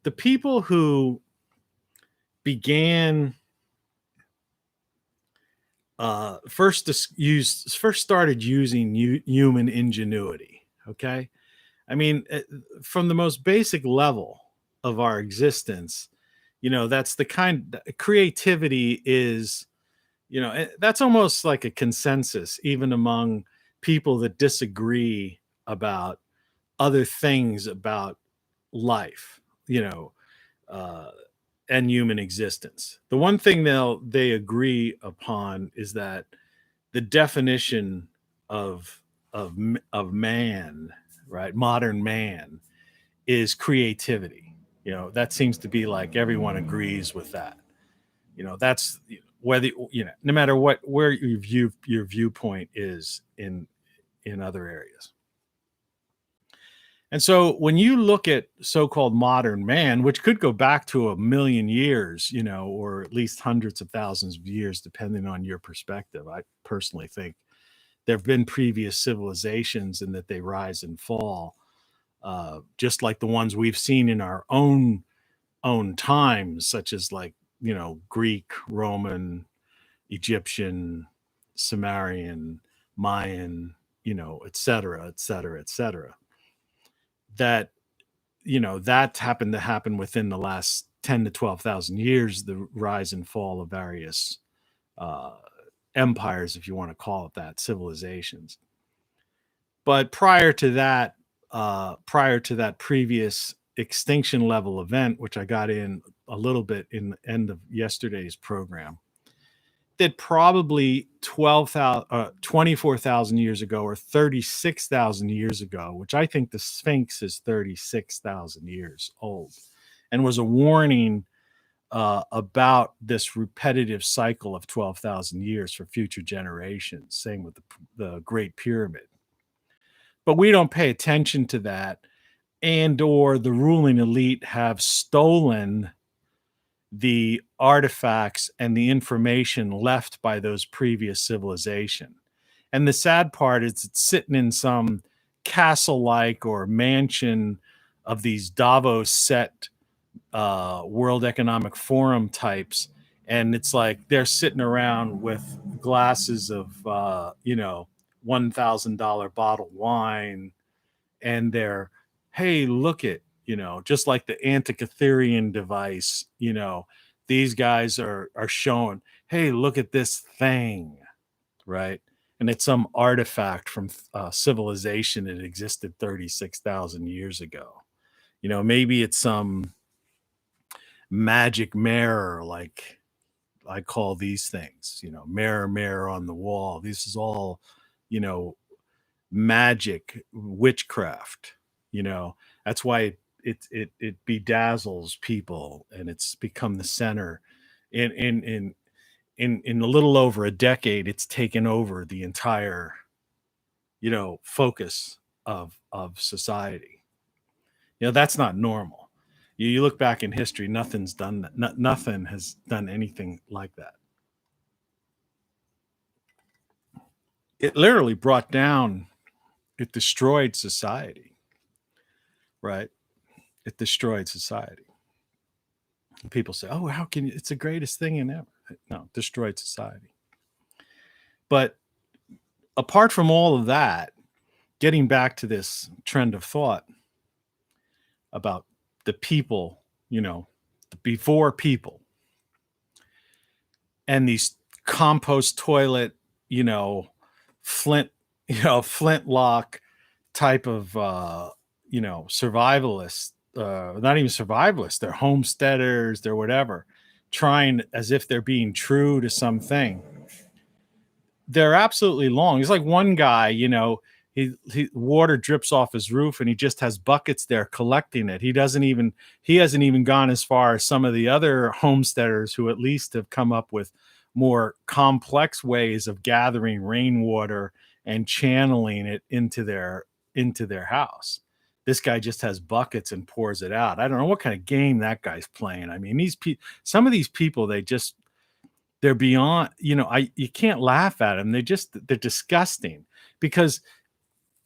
the people who began first started using human ingenuity. Okay, I mean, from the most basic level of our existence, that's the kind creativity is, that's almost like a consensus, even among people that disagree about other things about life, and human existence. The one thing they agree upon is that the definition of man, right, modern man, is creativity. That seems to be like everyone agrees with that. That's whether no matter where your viewpoint is in other areas. And so when you look at so-called modern man, which could go back to 1,000,000 years, or at least hundreds of thousands of years, depending on your perspective, I personally think there have been previous civilizations and that they rise and fall, just like the ones we've seen in our own times, such as like, Greek, Roman, Egyptian, Sumerian, Mayan, et cetera, et cetera, et cetera. That happened to happen within the last 10 to 12,000 years, the rise and fall of various empires, if you want to call it that, civilizations. But prior to that previous extinction level event, which I got in a little bit in the end of yesterday's program, that probably 24,000 years ago or 36,000 years ago, which I think the Sphinx is 36,000 years old, and was a warning about this repetitive cycle of 12,000 years for future generations, same with the Great Pyramid. But we don't pay attention to that, and or the ruling elite have stolen the artifacts and the information left by those previous civilization. And the sad part is it's sitting in some castle-like or mansion of these Davos set World Economic Forum types. And it's like they're sitting around with glasses of, $1,000 bottled wine. And they're, hey, look at, just like the Antikytherian device, these guys are showing, hey, look at this thing, right? And it's some artifact from civilization that existed 36,000 years ago. Maybe it's some magic mirror, like I call these things, mirror, mirror on the wall. This is all, magic, witchcraft. That's why it bedazzles people, and it's become the center. In a little over a decade, it's taken over the entire focus of society. That's not normal. You look back in history, nothing's done that. Nothing has done anything like that. It literally brought down, it destroyed society, right? It destroyed society. People say, oh, how can you? It's the greatest thing in ever. No, destroyed society. But apart from all of that, getting back to this trend of thought about the people, the before people, and these compost toilet, flintlock type of, survivalists, not even survivalists, they're homesteaders, they're whatever, trying as if they're being true to something. They're absolutely long. It's like one guy, Water drips off his roof, and he just has buckets there collecting it. He hasn't even gone as far as some of the other homesteaders who at least have come up with more complex ways of gathering rainwater and channeling it into their house. This guy just has buckets and pours it out. I don't know what kind of game that guy's playing. I mean, some of these people, they're beyond, you can't laugh at them. They're disgusting, because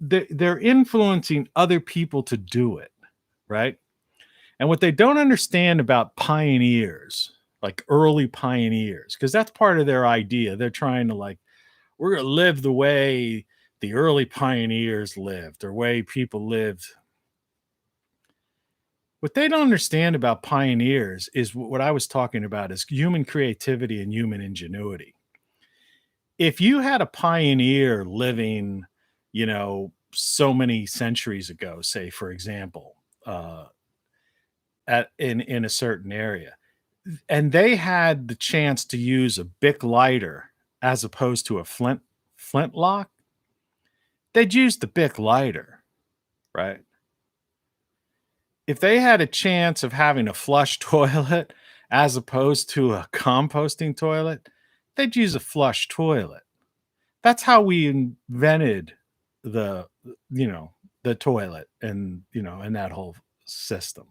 they're influencing other people to do it, right? And what they don't understand about pioneers, like early pioneers, because that's part of their idea. They're trying to, like, we're going to live the way the early pioneers lived, or way people lived. What they don't understand about pioneers is what I was talking about, is human creativity and human ingenuity. If you had a pioneer living, so many centuries ago, say, for example, in a certain area, and they had the chance to use a Bic lighter as opposed to a flintlock, they'd use the Bic lighter, right? If they had a chance of having a flush toilet as opposed to a composting toilet, they'd use a flush toilet. That's how we invented the toilet, and that whole system.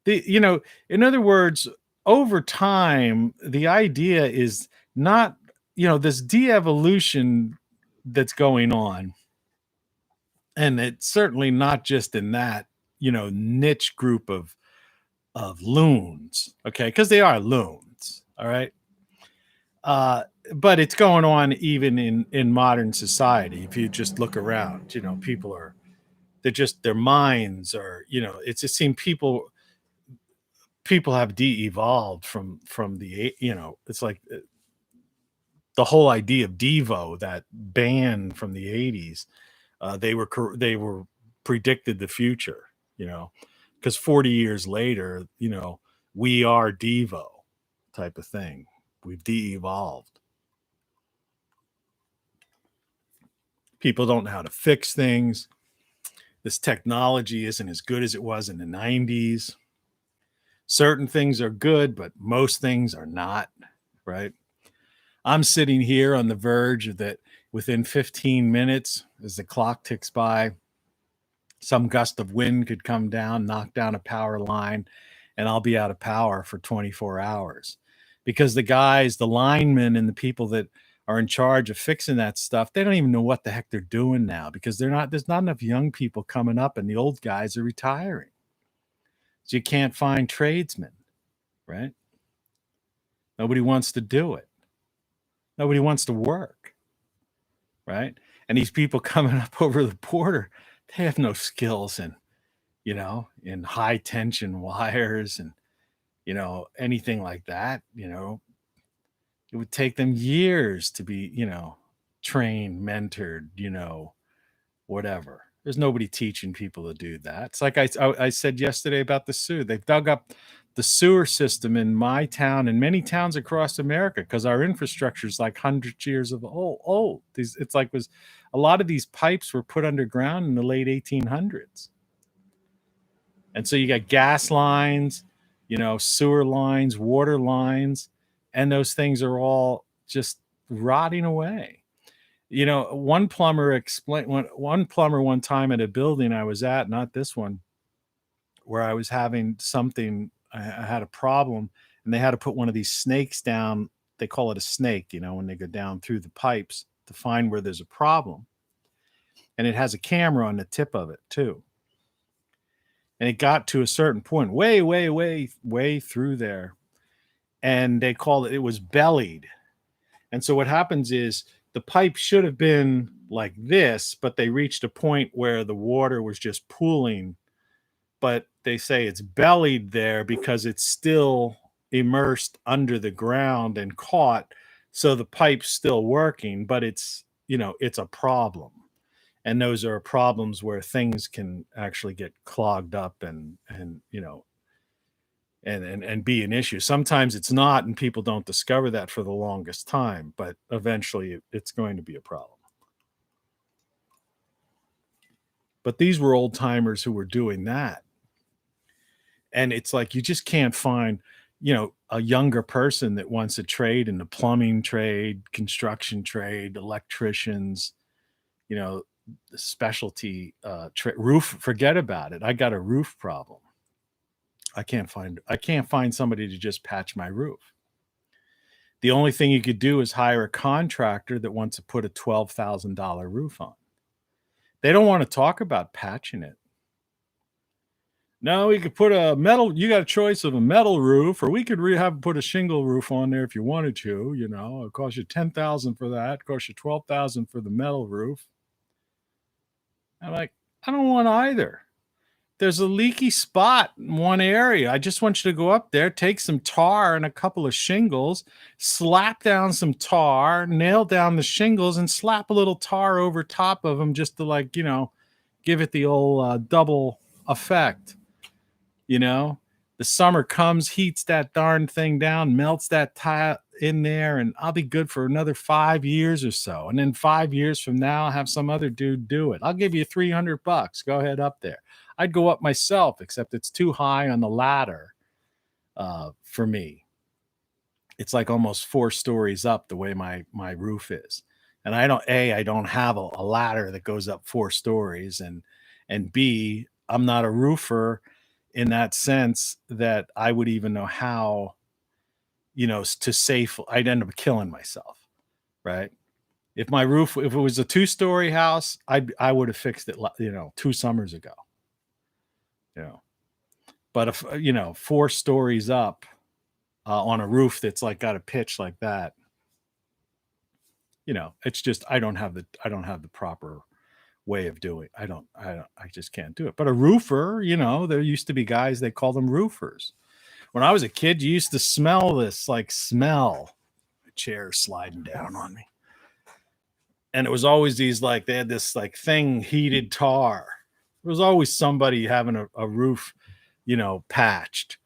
In other words, over time, the idea is not, this de-evolution that's going on, and it's certainly not just in that, niche group of loons, okay, because they are loons, all right. But it's going on even in modern society. If you just look around, their minds are, it's just seemed people have de-evolved from the, it's like the whole idea of Devo, that band from the 80s. They were predicted the future, because 40 years later, we are Devo type of thing. We've de-evolved. People don't know how to fix things. This technology isn't as good as it was in the 90s. Certain things are good, but most things are not, right? I'm sitting here on the verge of that. Within 15 minutes, as the clock ticks by, some gust of wind could come down, knock down a power line, and I'll be out of power for 24 hours. Because the linemen and the people that are in charge of fixing that stuff, they don't even know what the heck they're doing now, because there's not enough young people coming up, and the old guys are retiring. So you can't find tradesmen, right? Nobody wants to do it. Nobody wants to work, right? And these people coming up over the border, they have no skills in high tension wires and, anything like that. It would take them years to be, trained, mentored, whatever. There's nobody teaching people to do that. It's like I said yesterday about the Sioux. They've dug up the sewer system in my town and many towns across America, because our infrastructure is like hundreds of years of old. It's like a lot of these pipes were put underground in the late 1800s. And so you got gas lines, sewer lines, water lines, and those things are all just rotting away. One plumber one time at a building I was at, not this one, where I was having something, I had a problem, and they had to put one of these snakes down. They call it a snake, when they go down through the pipes to find where there's a problem. And it has a camera on the tip of it too. And it got to a certain point, way through there. And they called it was bellied. And so what happens is the pipe should have been like this, but they reached a point where the water was just pooling. But they say it's bellied there because it's still immersed under the ground and caught. So the pipe's still working, but it's a problem. And those are problems where things can actually get clogged up and be an issue. Sometimes it's not, and people don't discover that for the longest time, but eventually it's going to be a problem. But these were old timers who were doing that. And it's like you just can't find, a younger person that wants to trade in the plumbing trade, construction trade, electricians, the specialty roof. Forget about it. I got a roof problem. I can't find somebody to just patch my roof. The only thing you could do is hire a contractor that wants to put a $12,000 roof on. They don't want to talk about patching it. No, we could put a metal. You got a choice of a metal roof, or we could put a shingle roof on there if you wanted to. It costs you $10,000 for that. It costs you $12,000 for the metal roof. I'm like, I don't want either. There's a leaky spot in one area. I just want you to go up there, take some tar and a couple of shingles, slap down some tar, nail down the shingles, and slap a little tar over top of them just to give it the old double effect. The summer comes, heats that darn thing down, melts that tile in there, and I'll be good for another 5 years or so. And then 5 years from now, I'll have some other dude do it. I'll give you $300. Go ahead up there. I'd go up myself, except it's too high on the ladder for me. It's like almost 4 stories up the way my roof is. And I don't have a ladder that goes up 4 stories. And B, I'm not a roofer in that sense that I would even know how, to safely, I'd end up killing myself, right? If it was a 2-story house, I would have fixed it, 2 summers ago. But if 4 stories up on a roof that's got a pitch like that, it's just I don't have the proper way of doing. I just can't do it. But a roofer, there used to be guys, they call them roofers. When I was a kid, you used to smell this smell. The chair sliding down on me. And it was always these they had this thing, heated tar. There was always somebody having a roof, patched.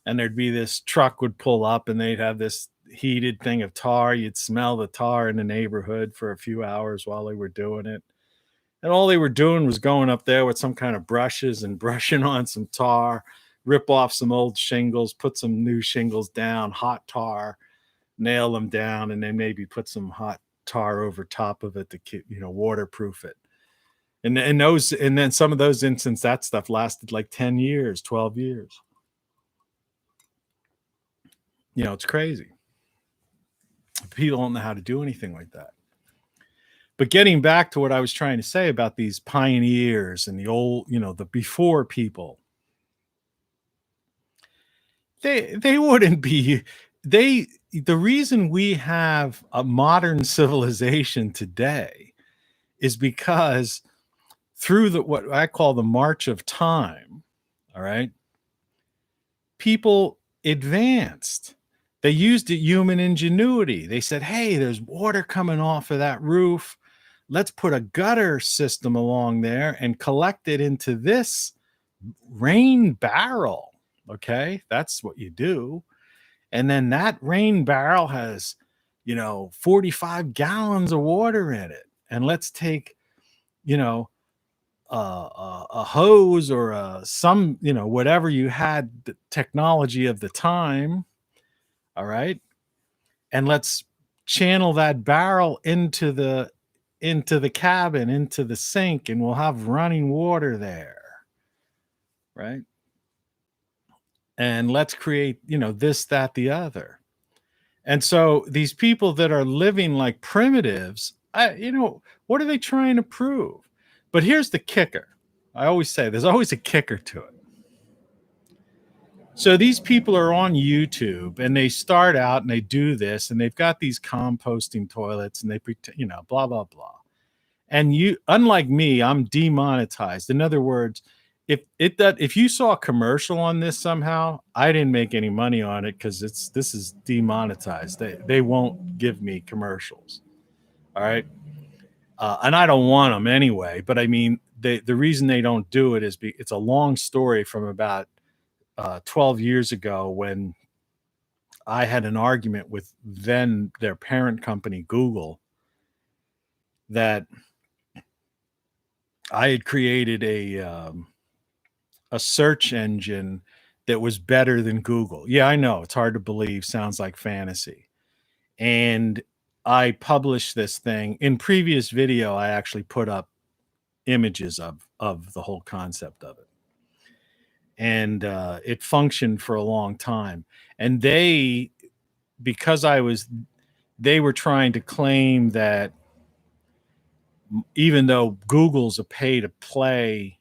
And there'd be this truck would pull up and they'd have this heated thing of tar. You'd smell the tar in the neighborhood for a few hours while they were doing it. And all they were doing was going up there with some kind of brushes and brushing on some tar, rip off some old shingles, put some new shingles down, hot tar, nail them down, and then maybe put some hot tar over top of it to waterproof it. And then some of those instances, that stuff lasted 10 years, 12 years. It's crazy. People don't know how to do anything like that. But getting back to what I was trying to say about these pioneers and the old, the before people, they wouldn't be, the reason we have a modern civilization today is because through what I call the march of time, all right, people advanced. They used human ingenuity. They said, hey, there's water coming off of that roof. Let's put a gutter system along there and collect it into this rain barrel. Okay, that's what you do. And then that rain barrel has, 45 gallons of water in it. And let's take, a hose or some, whatever you had, the technology of the time. All right. And let's channel that barrel into the cabin, into the sink, and we'll have running water there. Right. And let's create, this, that, the other. And so these people that are living like primitives, what are they trying to prove? But here's the kicker. I always say there's always a kicker to it. So these people are on YouTube and they start out and they do this and they've got these composting toilets and they pretend, blah, blah, blah. And unlike me, I'm demonetized. In other words, if you saw a commercial on this somehow, I didn't make any money on it because this is demonetized. They won't give me commercials. All right. And I don't want them anyway. But I mean, the reason they don't do it is it's a long story from about 12 years ago when I had an argument with then their parent company, Google, that I had created a search engine that was better than Google. Yeah, I know it's hard to believe, sounds like fantasy. And I published this thing. In previous video, I actually put up images of the whole concept of it. And it functioned for a long time. And because they were trying to claim that even though Google's a pay to play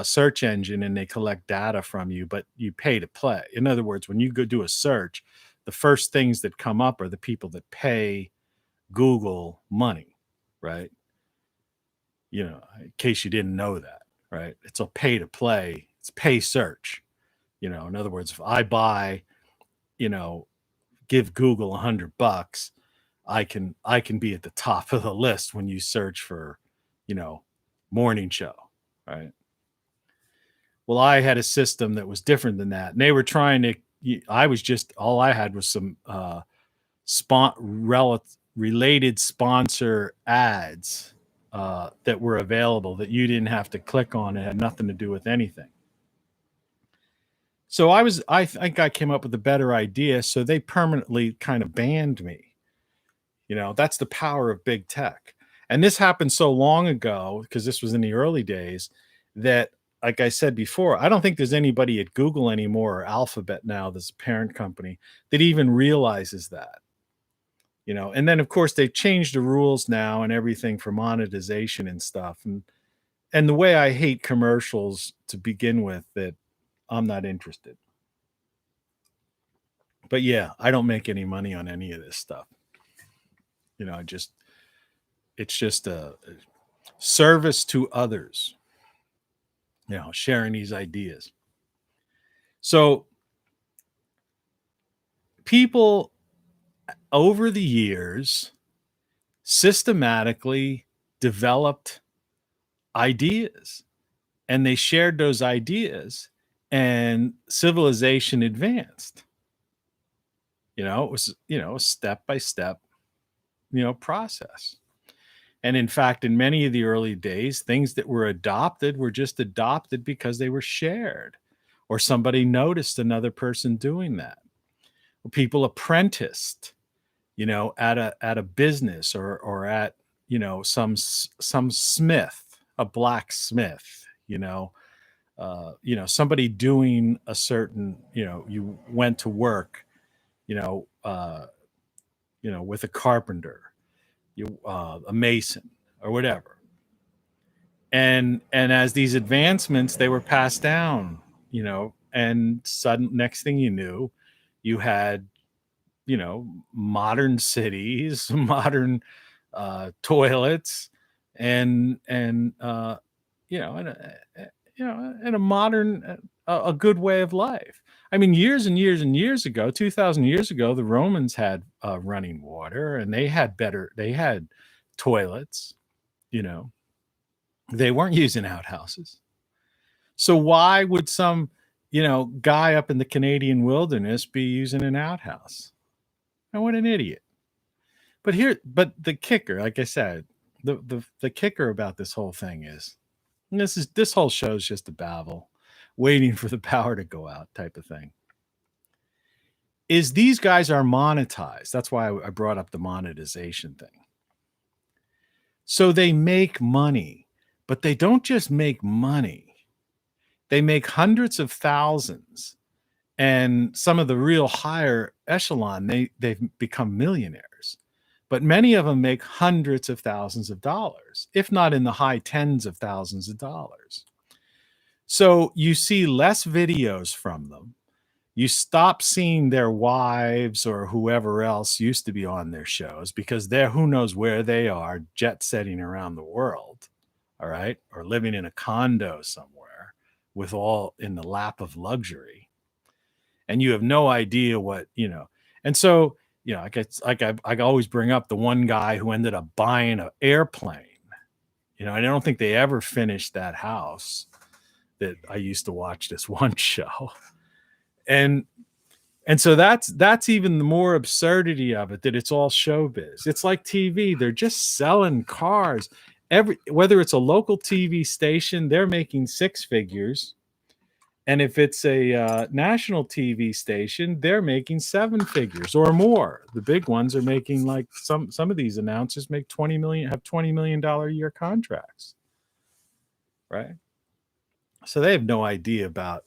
search engine and they collect data from you, but you pay to play. In other words, when you go do a search, the first things that come up are the people that pay Google money, right? In case you didn't know that, right? It's a pay to play, it's pay search. In other words, if I buy, give Google $100, I can be at the top of the list when you search for, morning show, right? Well, I had a system that was different than that. And they were trying to, all I had was some related sponsor ads that were available that you didn't have to click on. It had nothing to do with anything. So I think I came up with a better idea. So they permanently kind of banned me. That's the power of big tech. And this happened so long ago, because this was in the early days, that, like I said before, I don't think there's anybody at Google anymore, or Alphabet now, this parent company, that even realizes that. And then of course they've changed the rules now and everything for monetization and stuff. And the way I hate commercials to begin with, that I'm not interested. But yeah, I don't make any money on any of this stuff. It's just a service to others, sharing these ideas. So people over the years systematically developed ideas, and they shared those ideas, and civilization advanced. It was, a step-by-step, process. And in fact, in many of the early days, things that were adopted were just adopted because they were shared, or somebody noticed another person doing that. People apprenticed, at a business or at, some smith, a blacksmith, somebody doing a certain, you went to work, with a carpenter, a mason or whatever. And as these advancements, they were passed down, and next thing you knew, you had, modern cities, modern toilets, and a modern, a good way of life. I mean, years and years and years ago, 2,000 years ago, the Romans had running water, and they had toilets. They weren't using outhouses. So why would some, guy up in the Canadian wilderness be using an outhouse? And what an idiot. But the kicker, like I said, the kicker about this whole thing is, this whole show is just a babble, waiting for the power to go out type of thing, is these guys are monetized. That's why I brought up the monetization thing. So they make money, but they don't just make money. They make hundreds of thousands, and some of the real higher echelon, they've become millionaires. But many of them make hundreds of thousands of dollars, if not in the high tens of thousands of dollars. So you see less videos from them. You stop seeing their wives or whoever else used to be on their shows, because they're, who knows where they are, jet setting around the world, all right, or living in a condo somewhere with all in the lap of luxury. And you have no idea what, and so, I always bring up the one guy who ended up buying an airplane. I don't think they ever finished that house that I used to watch this one show. And so that's even the more absurdity of it, that it's all showbiz. It's like TV. They're just selling cars. whether it's a local TV station, they're making six figures. And if it's a national TV station, they're making seven figures or more. The big ones are making, like, some of these announcers make $20 million a year contracts, right? So they have no idea about,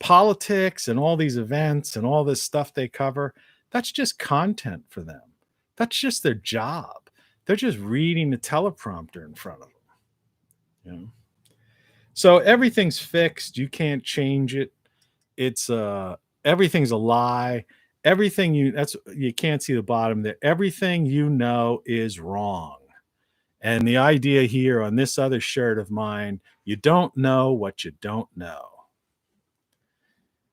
politics and all these events and all this stuff they cover. That's just content for them. That's just their job. They're just reading the teleprompter in front of them. So everything's fixed. You can't change it. It's everything's a lie. Everything you can't see the bottom there. Everything is wrong. And the idea here on this other shirt of mine, you don't know what you don't know.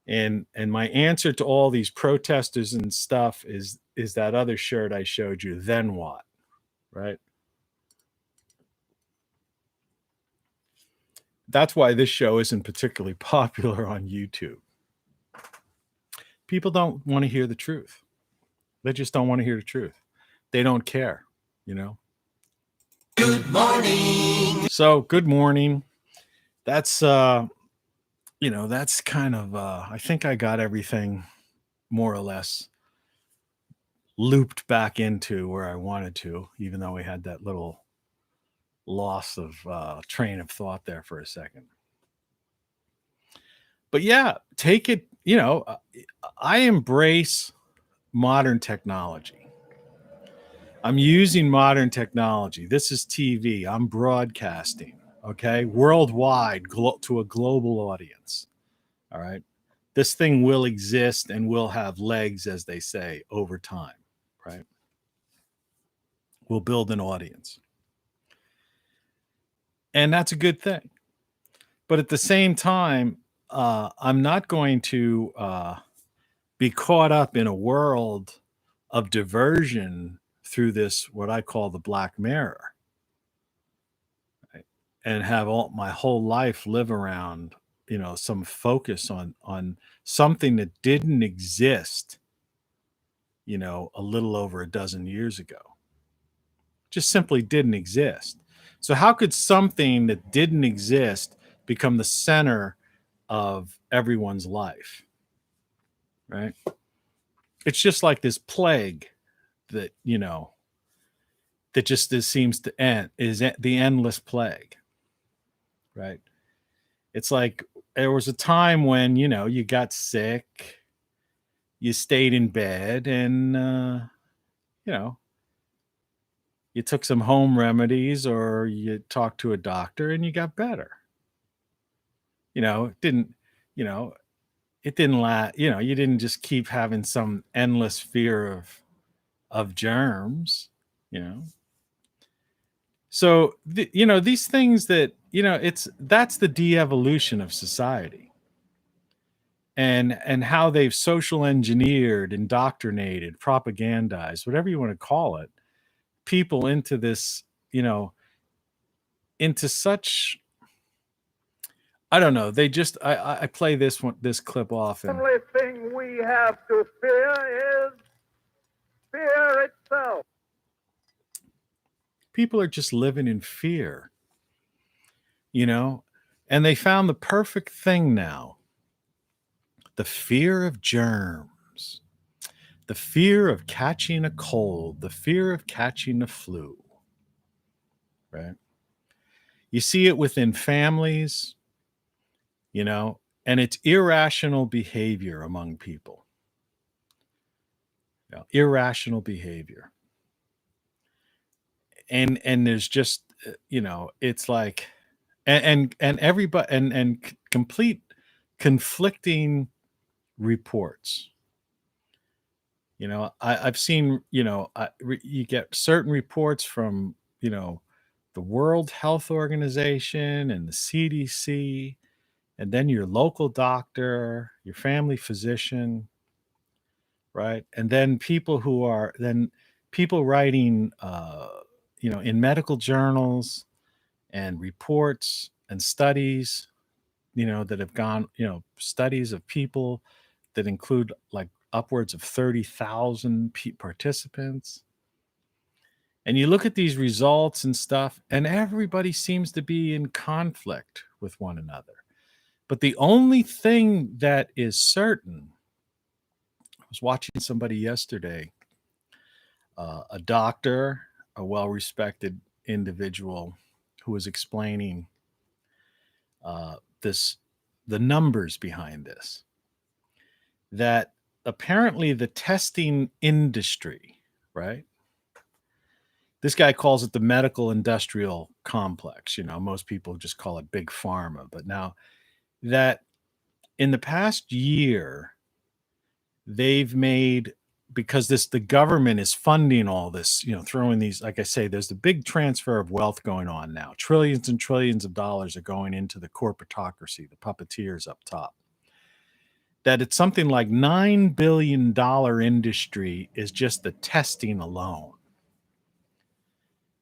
And my answer to all these protesters and stuff is that other shirt I showed you. Then what? Right? That's why this show isn't particularly popular on YouTube. People don't want to hear the truth. They just don't want to hear the truth. They don't care, Good morning. So, good morning. That's that's kind of I think I got everything more or less looped back into where I wanted to, even though we had that little loss of train of thought there for a second. But yeah, take it, I embrace modern technology. I'm using modern technology. This is TV. I'm broadcasting, okay, worldwide to a global audience. All right. This thing will exist and will have legs, as they say, over time, right? We'll build an audience. And that's a good thing. But at the same time, I'm not going to be caught up in a world of diversion through this, what I call the black mirror, right? And have my whole life live around, some focus on something that didn't exist, a little over a dozen years ago. Just simply didn't exist. So how could something that didn't exist become the center of everyone's life? Right? It's just like this plague that, that just seems to end, is the endless plague. Right? It's like there was a time when, you got sick, you stayed in bed, and, you took some home remedies or you talked to a doctor and you got better. It didn't last, you didn't just keep having some endless fear of germs, So, these things that, that's the de-evolution of society. And how they've social engineered, indoctrinated, propagandized, whatever you want to call it, people into this, into such, I don't know. They just, I play this clip often. The only thing we have to fear is fear itself. People are just living in fear, and they found the perfect thing now. The fear of germs, the fear of catching a cold, the fear of catching the flu, right? You see it within families, and it's irrational behavior among people. Irrational behavior. And there's just, it's like, and everybody, and complete conflicting reports. I've seen, you get certain reports from, the World Health Organization and the CDC, and then your local doctor, your family physician, right? And then people writing, in medical journals and reports and studies, that have gone, studies of people that include like upwards of 30,000 participants. And you look at these results and stuff, and everybody seems to be in conflict with one another. But the only thing that is certain, I was watching somebody yesterday, a doctor, a well-respected individual, who was explaining the numbers behind this, that apparently the testing industry, right? This guy calls it the medical industrial complex. Most people just call it big pharma. But now that in the past year, they've made, because the government is funding all this, throwing these, like I say, there's the big transfer of wealth going on now. Trillions and trillions of dollars are going into the corporatocracy, the puppeteers up top. That it's something like $9 billion industry is just the testing alone,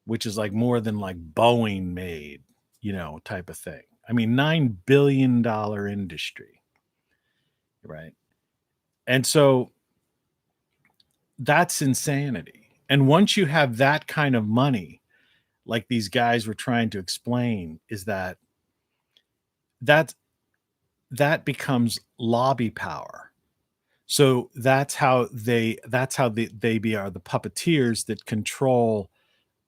which is like more than like Boeing made, type of thing. I mean, $9 billion industry, right? And so that's insanity. And once you have that kind of money, like these guys were trying to explain, is that becomes lobby power. So that's how they are the puppeteers that control,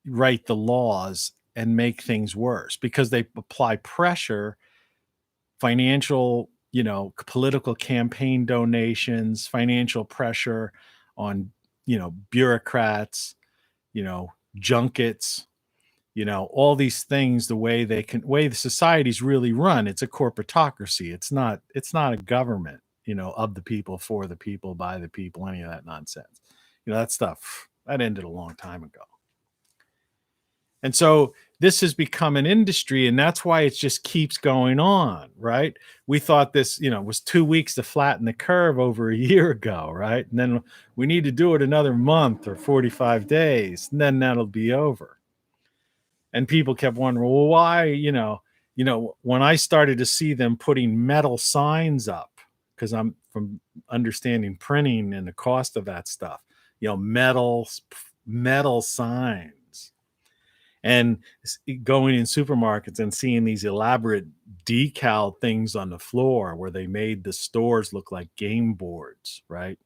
write the laws and make things worse, because they apply pressure, financial, political campaign donations, financial pressure on, bureaucrats, junkets, all these things, the way the society's really run. It's a corporatocracy. It's not a government, of the people, for the people, by the people, any of that nonsense. That stuff that ended a long time ago. And so this has become an industry, and that's why it just keeps going on, right? We thought this, was 2 weeks to flatten the curve over a year ago, right? And then we need to do it another month or 45 days, and then that'll be over. And people kept wondering, well, why, when I started to see them putting metal signs up, because I'm from understanding printing and the cost of that stuff, metal signs. And going in supermarkets and seeing these elaborate decal things on the floor where they made the stores look like game boards, right?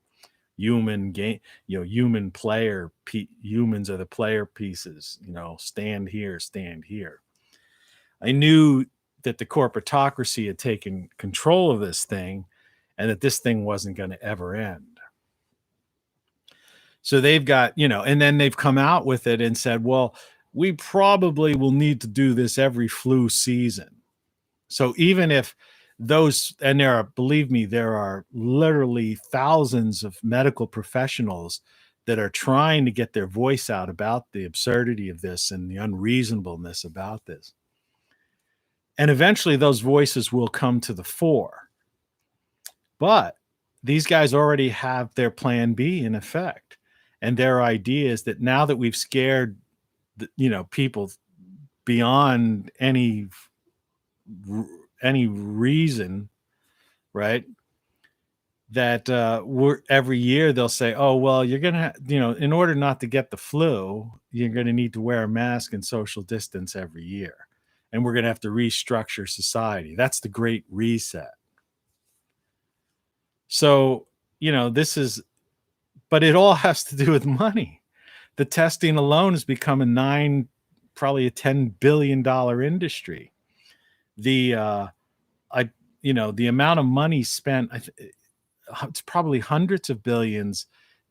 Human game, human player, humans are the player pieces, stand here, stand here. I knew that the corporatocracy had taken control of this thing, and that this thing wasn't going to ever end. So they've got, and then they've come out with it and said, well, we probably will need to do this every flu season. So even if those, and believe me, there are literally thousands of medical professionals that are trying to get their voice out about the absurdity of this and the unreasonableness about this. And eventually those voices will come to the fore. But these guys already have their plan B in effect. And their idea is that now that we've scared people beyond any reason, right? That every year they'll say, oh, well, you're going to, in order not to get the flu, you're going to need to wear a mask and social distance every year. And we're going to have to restructure society. That's the Great Reset. So, but it all has to do with money. The testing alone has become probably a $10 billion industry. The amount of money spent, it's probably hundreds of billions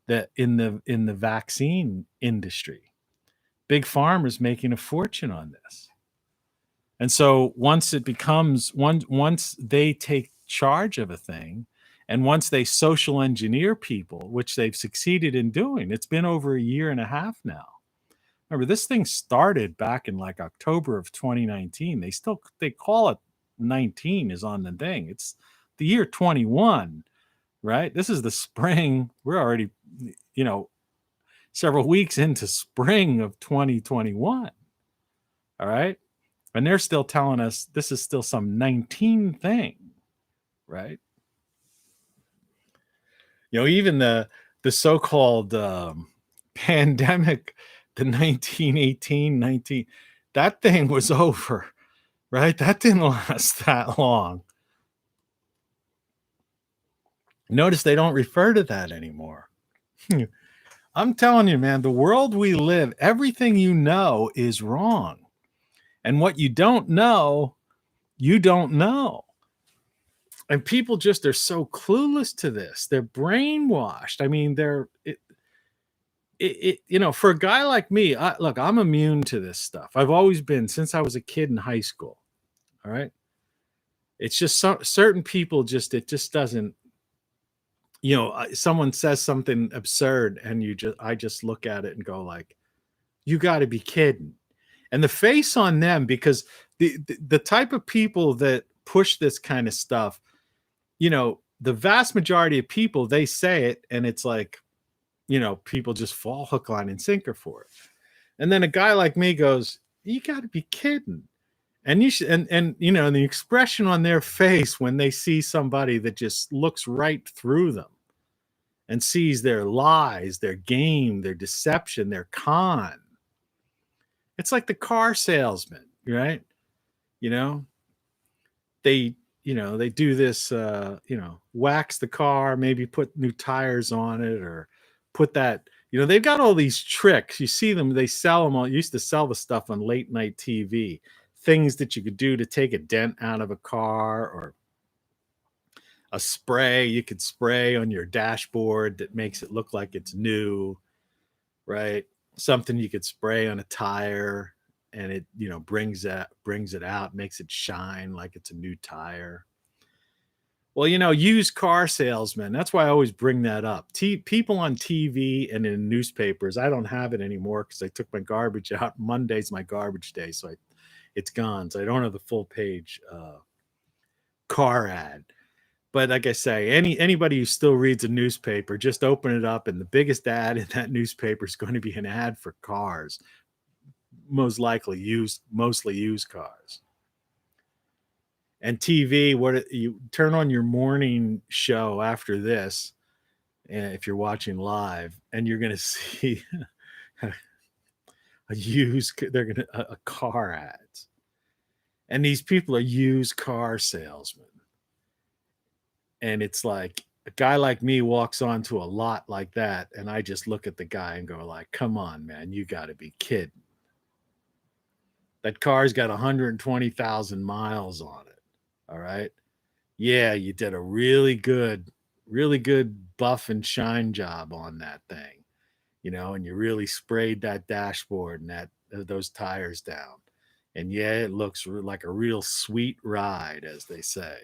that in the vaccine industry. Big Pharma is making a fortune on this. And so once they take charge of a thing, and once they social engineer people, which they've succeeded in doing, it's been over a year and a half now. Remember, this thing started back in like October of 2019. They call it 19 is on the thing. It's the year 21, right? This is the spring. We're already, several weeks into spring of 2021. All right. And they're still telling us this is still some 19 thing, right? Even the so-called pandemic the 1918, that thing was over, right? That didn't last that long. Notice they don't refer to that anymore. I'm telling you, man, the world we live, everything you know is wrong. And what you don't know, you don't know. And people just are so clueless to this. They're brainwashed. I mean, for a guy like me, look, I'm immune to this stuff. I've always been since I was a kid in high school. All right. It's just certain people it just doesn't, someone says something absurd and I just look at it and go like, you got to be kidding. And the face on them, because the type of people that push this kind of stuff, the vast majority of people, they say it and it's like, people just fall hook, line, and sinker for it. And then a guy like me goes, you got to be kidding. And you should, and the expression on their face when they see somebody that just looks right through them and sees their lies, their game, their deception, their con. It's like the car salesman, right? They do this, wax the car, maybe put new tires on it or put that, they've got all these tricks. You see them, they sell them all. Used to sell the stuff on late night TV, things that you could do to take a dent out of a car, or a spray you could spray on your dashboard that makes it look like it's new, right? Something you could spray on a tire and it, brings it out, makes it shine like it's a new tire. Well, used car salesmen, that's why I always bring that up. People on TV and in newspapers, I don't have it anymore because I took my garbage out. Monday's my garbage day, so it's gone. So I don't have the full page car ad. But like I say, anybody who still reads a newspaper, just open it up, and the biggest ad in that newspaper is going to be an ad for cars, most likely mostly used cars. And TV, you turn on your morning show after this, and if you're watching live, and you're going to see a car ads, and these people are used car salesmen. And it's like a guy like me walks onto a lot like that, and I just look at the guy and go like, come on, man, you got to be kidding. That car's got 120,000 miles on it. All right. Yeah, you did a really good buff and shine job on that thing, and you really sprayed that dashboard and those tires down. And yeah, it looks like a real sweet ride, as they say.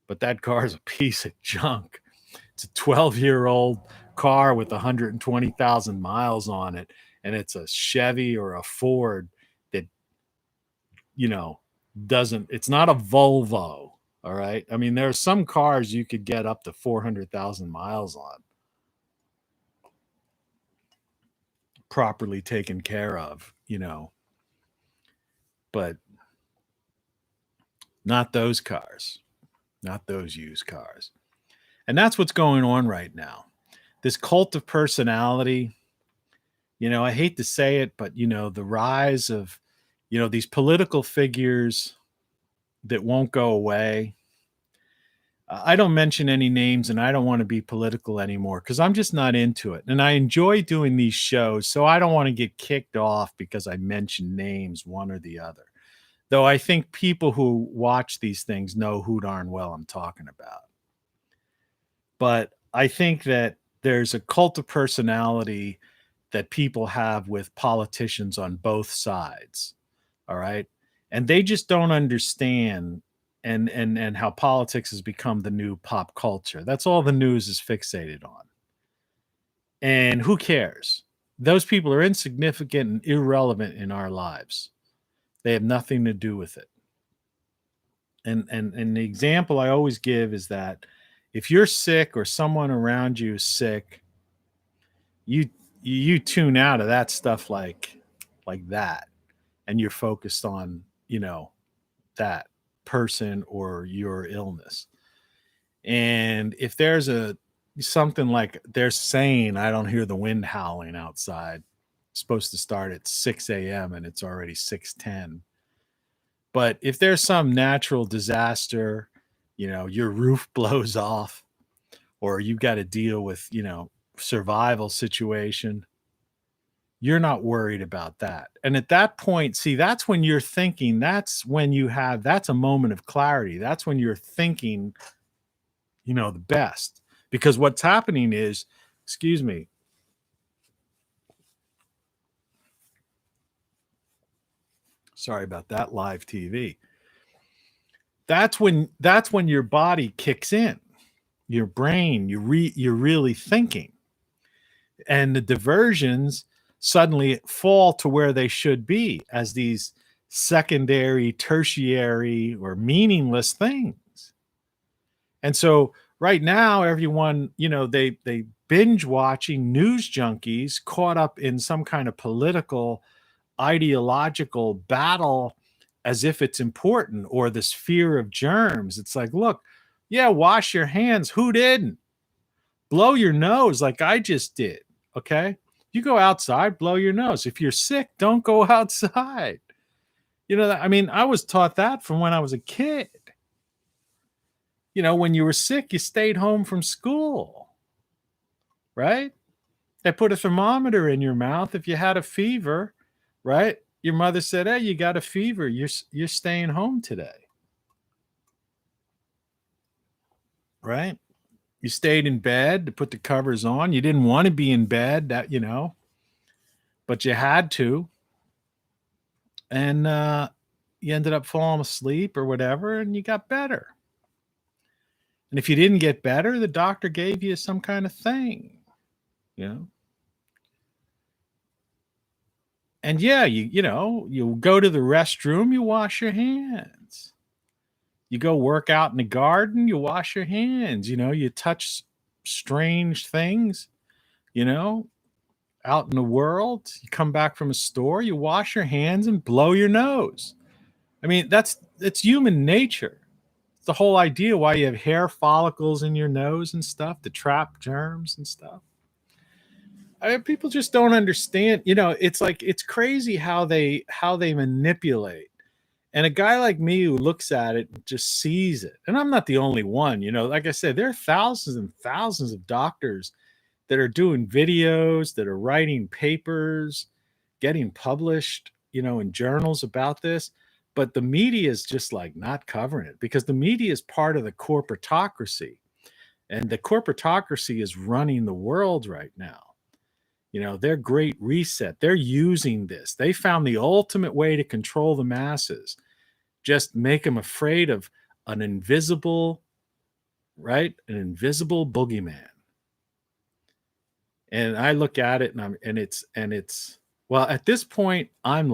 But that car is a piece of junk. It's a 12-year-old car with 120,000 miles on it. And it's a Chevy or a Ford that, it's not a Volvo. All right. I mean, there are some cars you could get up to 400,000 miles on, properly taken care of, but not those cars. Not those used cars. And that's what's going on right now. This cult of personality, I hate to say it, but, the rise of, these political figures that won't go away. I don't mention any names, and I don't want to be political anymore because I'm just not into it. And I enjoy doing these shows, so I don't want to get kicked off because I mention names, one or the other. Though I think people who watch these things know who darn well I'm talking about. But I think that there's a cult of personality that people have with politicians on both sides. All right. And they just don't understand and how politics has become the new pop culture. That's all the news is fixated on. And who cares? Those people are insignificant and irrelevant in our lives. They have nothing to do with it. And the example I always give is that if you're sick or someone around you is sick, you tune out of that stuff like that, and you're focused on, that person or your illness. And if there's something like they're saying, I don't hear the wind howling outside, supposed to start at 6 a.m. and it's already 6:10. But if there's some natural disaster, your roof blows off, or you got to deal with, survival situation, you're not worried about that. And at that point, see, that's when you're thinking, that's a moment of clarity. That's when you're thinking, the best. Because what's happening is, excuse me, sorry about that, live TV. That's when your body kicks in, your brain, you're really thinking. And the diversions suddenly fall to where they should be as these secondary, tertiary, or meaningless things. And so right now, everyone, they binge watching news junkies caught up in some kind of political, ideological battle as if it's important, or this fear of germs. It's like, look, yeah, wash your hands. Who didn't? Blow your nose like I just did. Okay. You go outside, blow your nose. If you're sick, don't go outside. I was taught that from when I was a kid. When you were sick, you stayed home from school, right? They put a thermometer in your mouth if you had a fever, right? Your mother said, hey, you got a fever. You're staying home today, right? You stayed in bed to put the covers on. You didn't want to be in bed, but you had to. And you ended up falling asleep or whatever, and you got better. And if you didn't get better, the doctor gave you some kind of thing, And yeah, you go to the restroom, you wash your hands. You go work out in the garden, you wash your hands. You touch strange things, out in the world. You come back from a store, you wash your hands and blow your nose. It's human nature. It's the whole idea why you have hair follicles in your nose and stuff to trap germs and stuff. People just don't understand. It's like, it's crazy how they manipulate. And a guy like me who looks at it and just sees it, and I'm not the only one, like I said, there are thousands and thousands of doctors that are doing videos, that are writing papers, getting published, in journals about this. But the media is just like not covering it, because the media is part of the corporatocracy, and the corporatocracy is running the world right now. Their great reset, they're using this. They found the ultimate way to control the masses. Just make them afraid of an invisible boogeyman. And I look at it and it's well, at this point, I am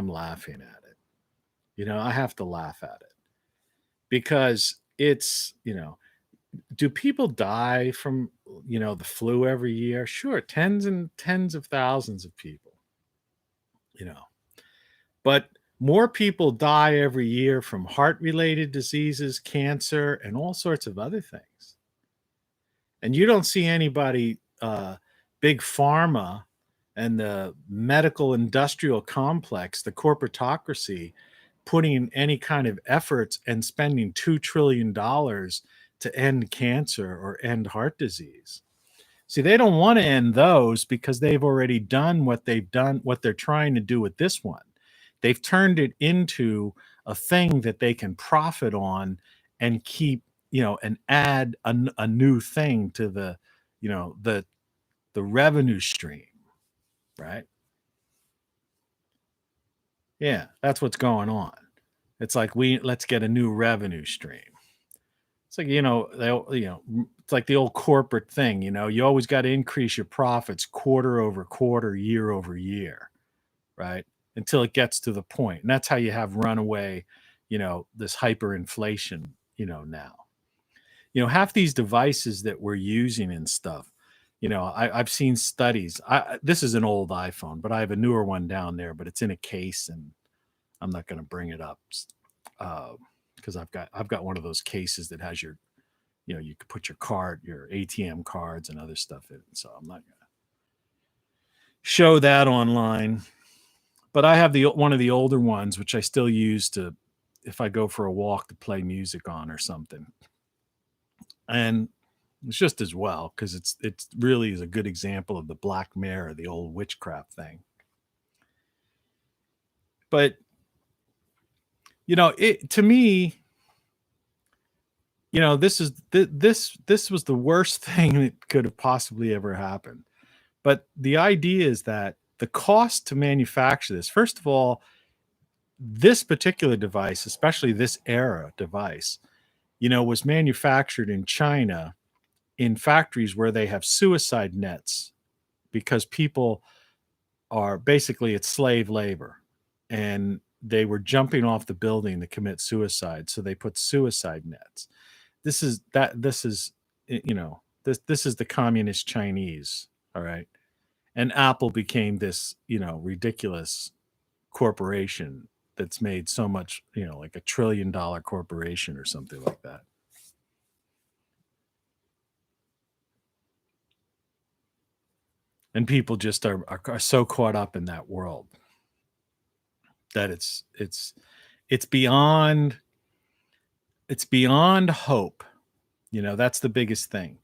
laughing at it. I have to laugh at it, because it's, do people die from, the flu every year? Sure. Tens and tens of thousands of people, but more people die every year from heart-related diseases, cancer, and all sorts of other things. And you don't see anybody, big pharma and the medical industrial complex, the corporatocracy, putting any kind of efforts and spending $2 trillion to end cancer or end heart disease. See, they don't want to end those because they've already done what they're trying to do with this one. They've turned it into a thing that they can profit on and keep, and add a new thing to the revenue stream, right? Yeah, that's what's going on. It's like, let's get a new revenue stream. It's like, it's like the old corporate thing, you always got to increase your profits quarter over quarter, year over year, right? Until it gets to the point. And that's how you have runaway, this hyperinflation, now. Half these devices that we're using and stuff, I've seen studies. This is an old iPhone, but I have a newer one down there, but it's in a case, and I'm not going to bring it up because I've got one of those cases that has your, you could put your ATM cards and other stuff in. So I'm not going to show that online. But I have one of the older ones, which I still use to, if I go for a walk, to play music on or something. And it's just as well, because it really is a good example of the Black Mare, the old witchcraft thing. But to me, this was the worst thing that could have possibly ever happened. But the idea is that the cost to manufacture this, first of all, this particular device, especially this era device, was manufactured in China in factories where they have suicide nets, because people are basically, it's slave labor, and they were jumping off the building to commit suicide. So they put suicide nets. This is the communist Chinese. All right. And Apple became this, ridiculous corporation that's made so much, like $1 trillion corporation or something like that. And people just are so caught up in that world that it's beyond hope. That's the biggest thing.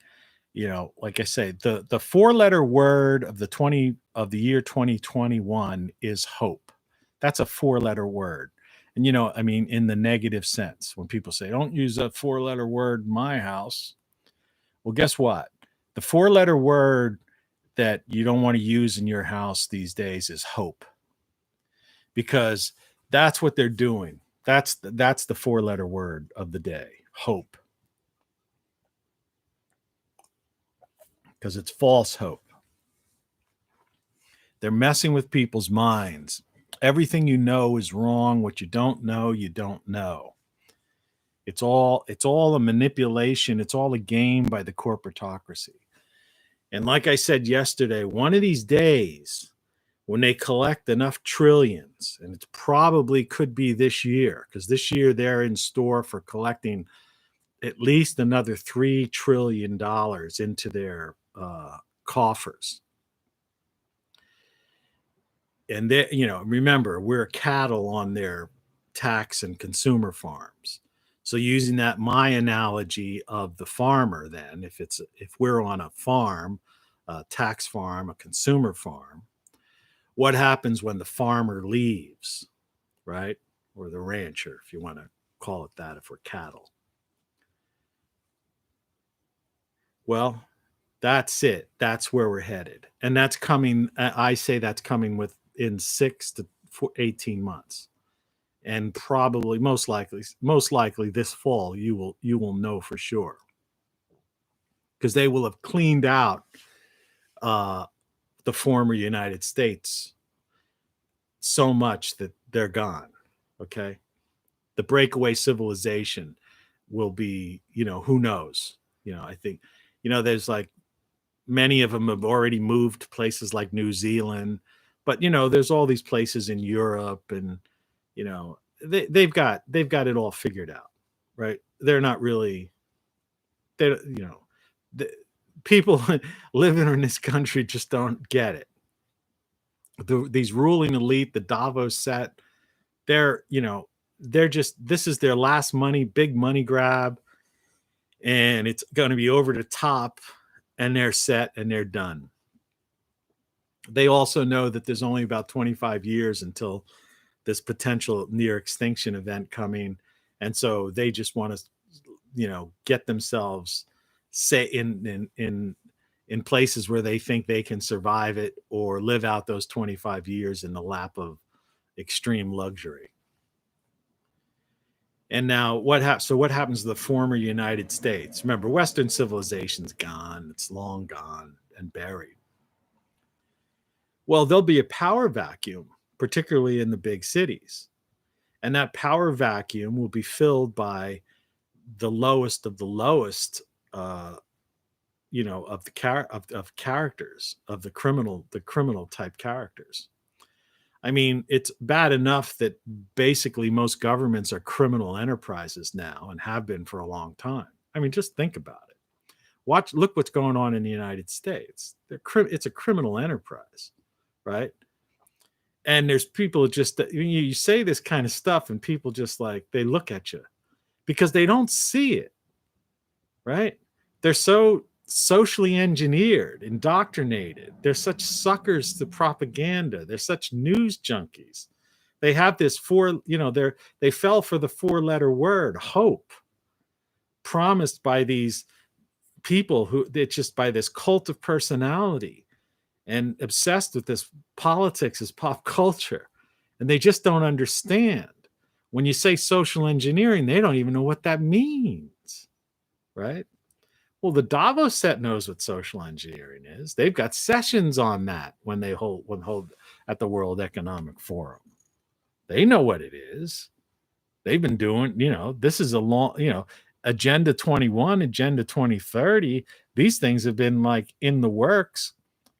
Like I say, the 4-letter word of the year 2021 is hope. That's a 4-letter word. And in the negative sense, when people say, don't use a 4-letter word in my house. Well, guess what? The 4-letter word that you don't want to use in your house these days is hope, because that's what they're doing. That's the 4-letter word of the day, hope, because it's false hope. They're messing with people's minds. Everything is wrong. What you don't know. It's all a manipulation. It's all a game by the corporatocracy. And like I said yesterday, one of these days, when they collect enough trillions, and it probably could be this year, because this year they're in store for collecting at least another $3 trillion into their coffers. And they, remember, we're cattle on their tax and consumer farms. So using my analogy of the farmer, then if we're on a farm, a tax farm, a consumer farm, what happens when the farmer leaves, right? Or the rancher, if you want to call it that, if we're cattle. Well, that's it. That's where we're headed. And that's coming. I say that's coming within 6 to 18 months. And probably most likely this fall, you will know for sure, because they will have cleaned out the former United States so much that they're gone. Okay. The breakaway civilization will be, who knows? I think, there's like many of them have already moved to places like New Zealand, but there's all these places in Europe, and they've got it all figured out, right? They're not really, the people living in this country just don't get it. These ruling elite, the Davos set, they're just, this is their last big money grab, and it's going to be over the top, and they're set and they're done. They also know that there's only about 25 years until this potential near extinction event coming. And so they just want to, get themselves in places where they think they can survive it or live out those 25 years in the lap of extreme luxury. And now what happens to the former United States? Remember, Western civilization's gone. It's long gone and buried. Well, there'll be a power vacuum, particularly in the big cities. And that power vacuum will be filled by the lowest of the lowest, of characters, of the criminal type characters. I mean, it's bad enough that basically most governments are criminal enterprises now, and have been for a long time. I mean, just think about it. Look what's going on in the United States. It's a criminal enterprise, right? And there's people just, you say this kind of stuff and people just like, they look at you because they don't see it, right? They're so socially engineered, indoctrinated. They're such suckers to propaganda. They're such news junkies. They have this they fell for the 4-letter word, hope, promised by these people who, it's just by this cult of personality and obsessed with this politics as pop culture. And they just don't understand. When you say social engineering, they don't even know what that means, right? Well, the Davos set knows what social engineering is. They've got sessions on that when they hold at the World Economic Forum. They know what it is. They've been doing, this is a long, Agenda 21, Agenda 2030. These things have been like in the works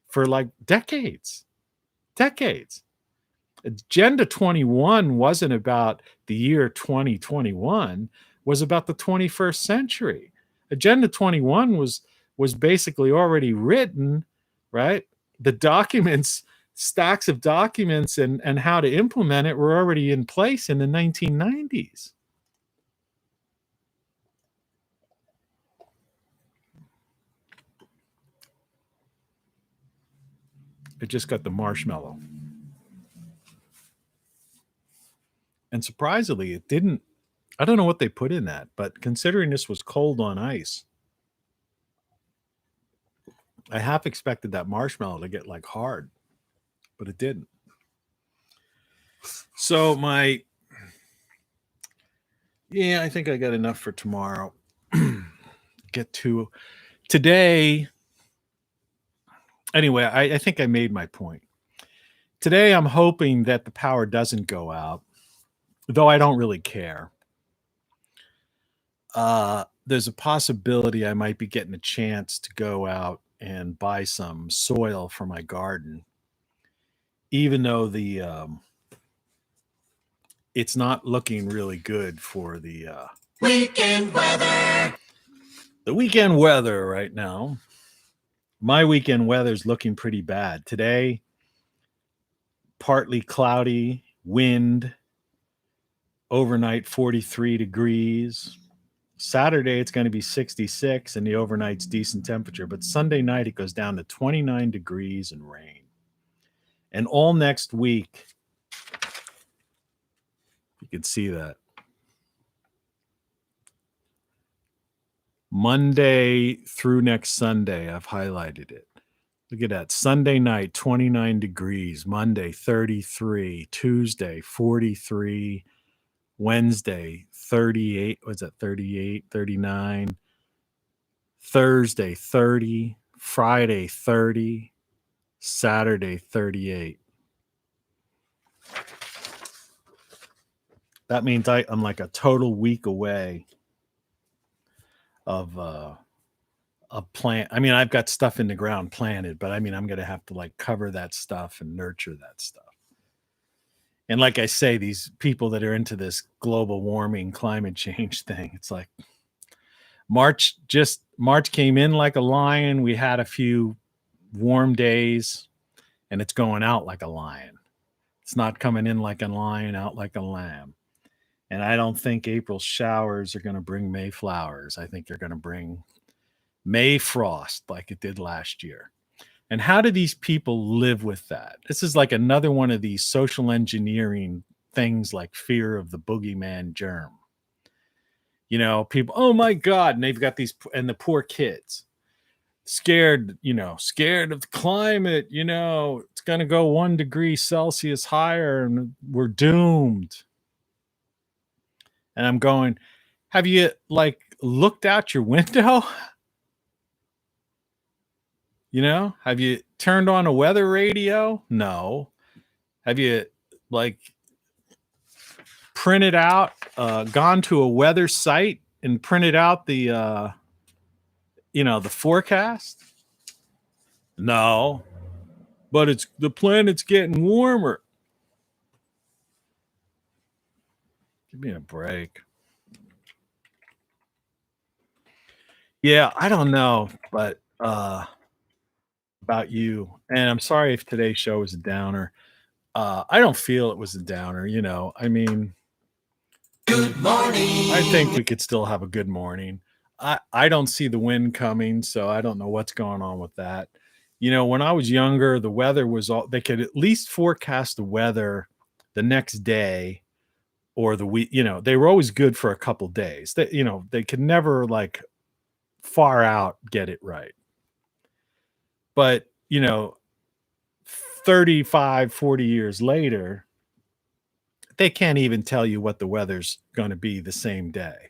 for like decades. Agenda 21 wasn't about the year 2021, was about the 21st century. Agenda 21 was basically already written, right? The documents, stacks of documents and how to implement it were already in place in the 1990s. It just got the marshmallow. And surprisingly, it didn't. I don't know what they put in that, but considering this was cold on ice, I half expected that marshmallow to get like hard, but it didn't. So I think I got enough for tomorrow. Get to today. Anyway, I think I made my point. Today, I'm hoping that the power doesn't go out, though I don't really care. There's a possibility I might be getting a chance to go out and buy some soil for my garden, even though it's not looking really good for the Weekend weather. The weekend weather right now. My weekend weather is looking pretty bad. Today, partly cloudy, wind, overnight 43 degrees. Saturday, it's going to be 66 and the overnight's decent temperature. But Sunday night, it goes down to 29 degrees and rain. And all next week, you can see that. Monday through next Sunday, I've highlighted it. Look at that. Sunday night, 29 degrees. Monday, 33. Tuesday, 43. Wednesday, 38. What's that? 38, 39. Thursday, 30. Friday, 30. Saturday, 38. That means I'm like a total week away of a plant. I mean, I've got stuff in the ground planted, but I mean, I'm going to have to like cover that stuff and nurture that stuff. And like I say, these people that are into this global warming, climate change thing, it's like March came in like a lion. We had a few warm days and it's going out like a lion. It's not coming in like a lion, out like a lamb. And I don't think April showers are going to bring May flowers. I think they're going to bring May frost like it did last year. And how do these people live with that? This is like another one of these social engineering things like fear of the boogeyman germ. People, oh my God. And they've got these, and the poor kids scared of the climate, it's going to go 1 degree Celsius higher and we're doomed. And I'm going, have you like looked out your window? Have you turned on a weather radio? No. Have you like printed out, gone to a weather site and printed out the forecast? No. But the planet's getting warmer. Give me a break. Yeah, I don't know, but about you, and I'm sorry if today's show was a downer. I don't feel it was a downer, you know. I mean, Good morning. I think we could still have a good morning. I don't see the wind coming, so I don't know what's going on with that. You know, when I was younger, the weather was all they could at least forecast the weather the next day or the week, you know, they were always good for a couple days. That, you know, they could never like far out get it right. But, you know, 35, 40 years later, they can't even tell you what the weather's going to be the same day.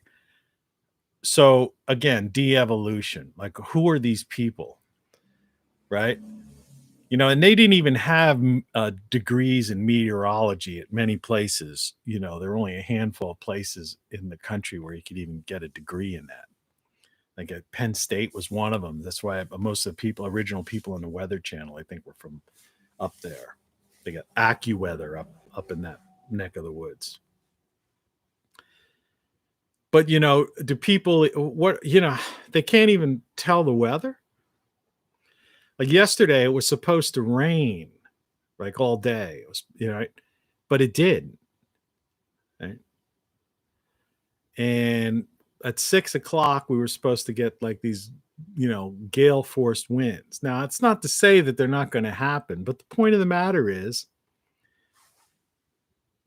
So again, de-evolution. Like, who are these people? Right? You know, and they didn't even have degrees in meteorology at many places. You know, there were only a handful of places in the country where you could even get a degree in that. Like at Penn State was one of them. That's why most of the people, original people in the Weather Channel, I think, were from up there. They got AccuWeather up in that neck of the woods. But, you know, do people, what, you know, they can't even tell the weather. Like yesterday, it was supposed to rain like all day. It was, you know, but it didn't. Right? And at 6:00, we were supposed to get like these, you know, gale force winds. Now, it's not to say that they're not going to happen, but the point of the matter is,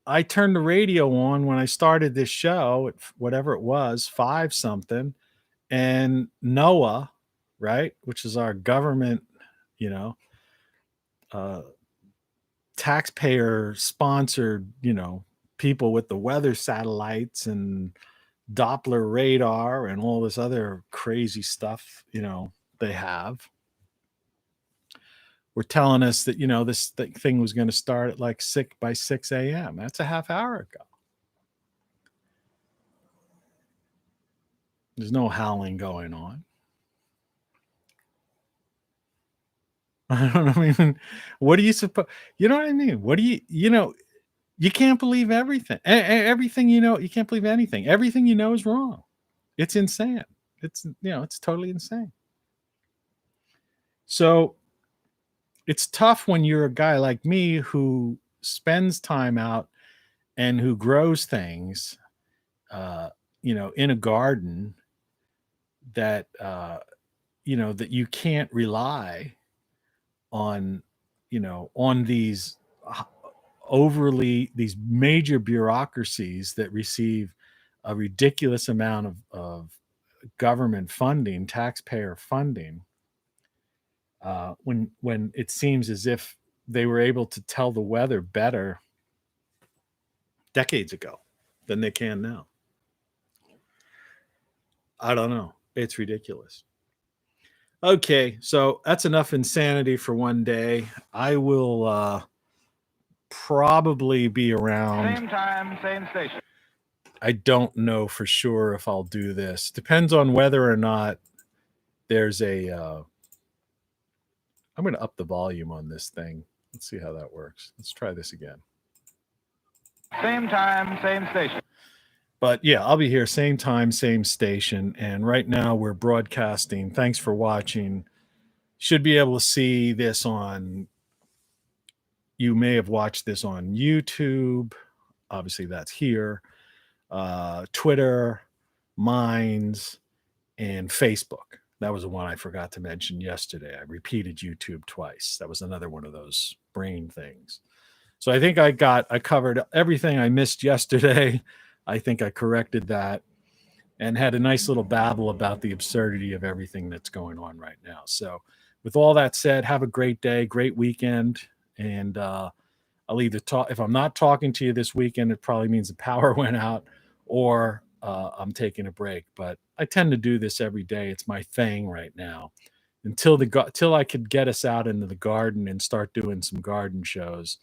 I turned the radio on when I started this show at whatever it was, 5 something, and NOAA, right, which is our government, you know, taxpayer sponsored, you know, people with the weather satellites and Doppler radar and all this other crazy stuff, you know, they have. Were telling us that, you know, this thing was going to start at like 6 a.m. That's a half hour ago. There's no howling going on. I don't know. I mean, what do you suppose? You know what I mean? What do you know, you can't believe everything. Everything, you know, you can't believe anything. Everything you know is wrong. It's insane. It's, you know, it's totally insane. So it's tough when you're a guy like me who spends time out and who grows things, you know, in a garden that, you know, that you can't rely on, you know, on these these major bureaucracies that receive a ridiculous amount of government funding, taxpayer funding, when it seems as if they were able to tell the weather better decades ago than they can now. I don't know. It's ridiculous. Okay, so that's enough insanity for one day. I will probably be around. Same time, same station. I don't know for sure if I'll do this. Depends on whether or not there's a. I'm going to up the volume on this thing. Let's see how that works. Let's try this again. Same time, same station. But yeah, I'll be here same time, same station. And right now we're broadcasting. Thanks for watching. Should be able to see this on. You may have watched this on YouTube. Obviously, that's here. Twitter, Minds, and Facebook. That was the one I forgot to mention yesterday. I repeated YouTube twice. That was another one of those brain things. So I think I covered everything I missed yesterday. I think I corrected that and had a nice little babble about the absurdity of everything that's going on right now. So with all that said, have a great day, great weekend. And I'll either talk, if I'm not talking to you this weekend, it probably means the power went out, or I'm taking a break. But I tend to do this every day. It's my thing right now. Till I could get us out into the garden and start doing some garden shows.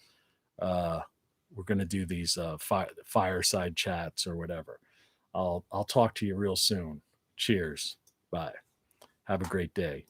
We're going to do these fireside chats or whatever. I'll talk to you real soon. Cheers. Bye. Have a great day.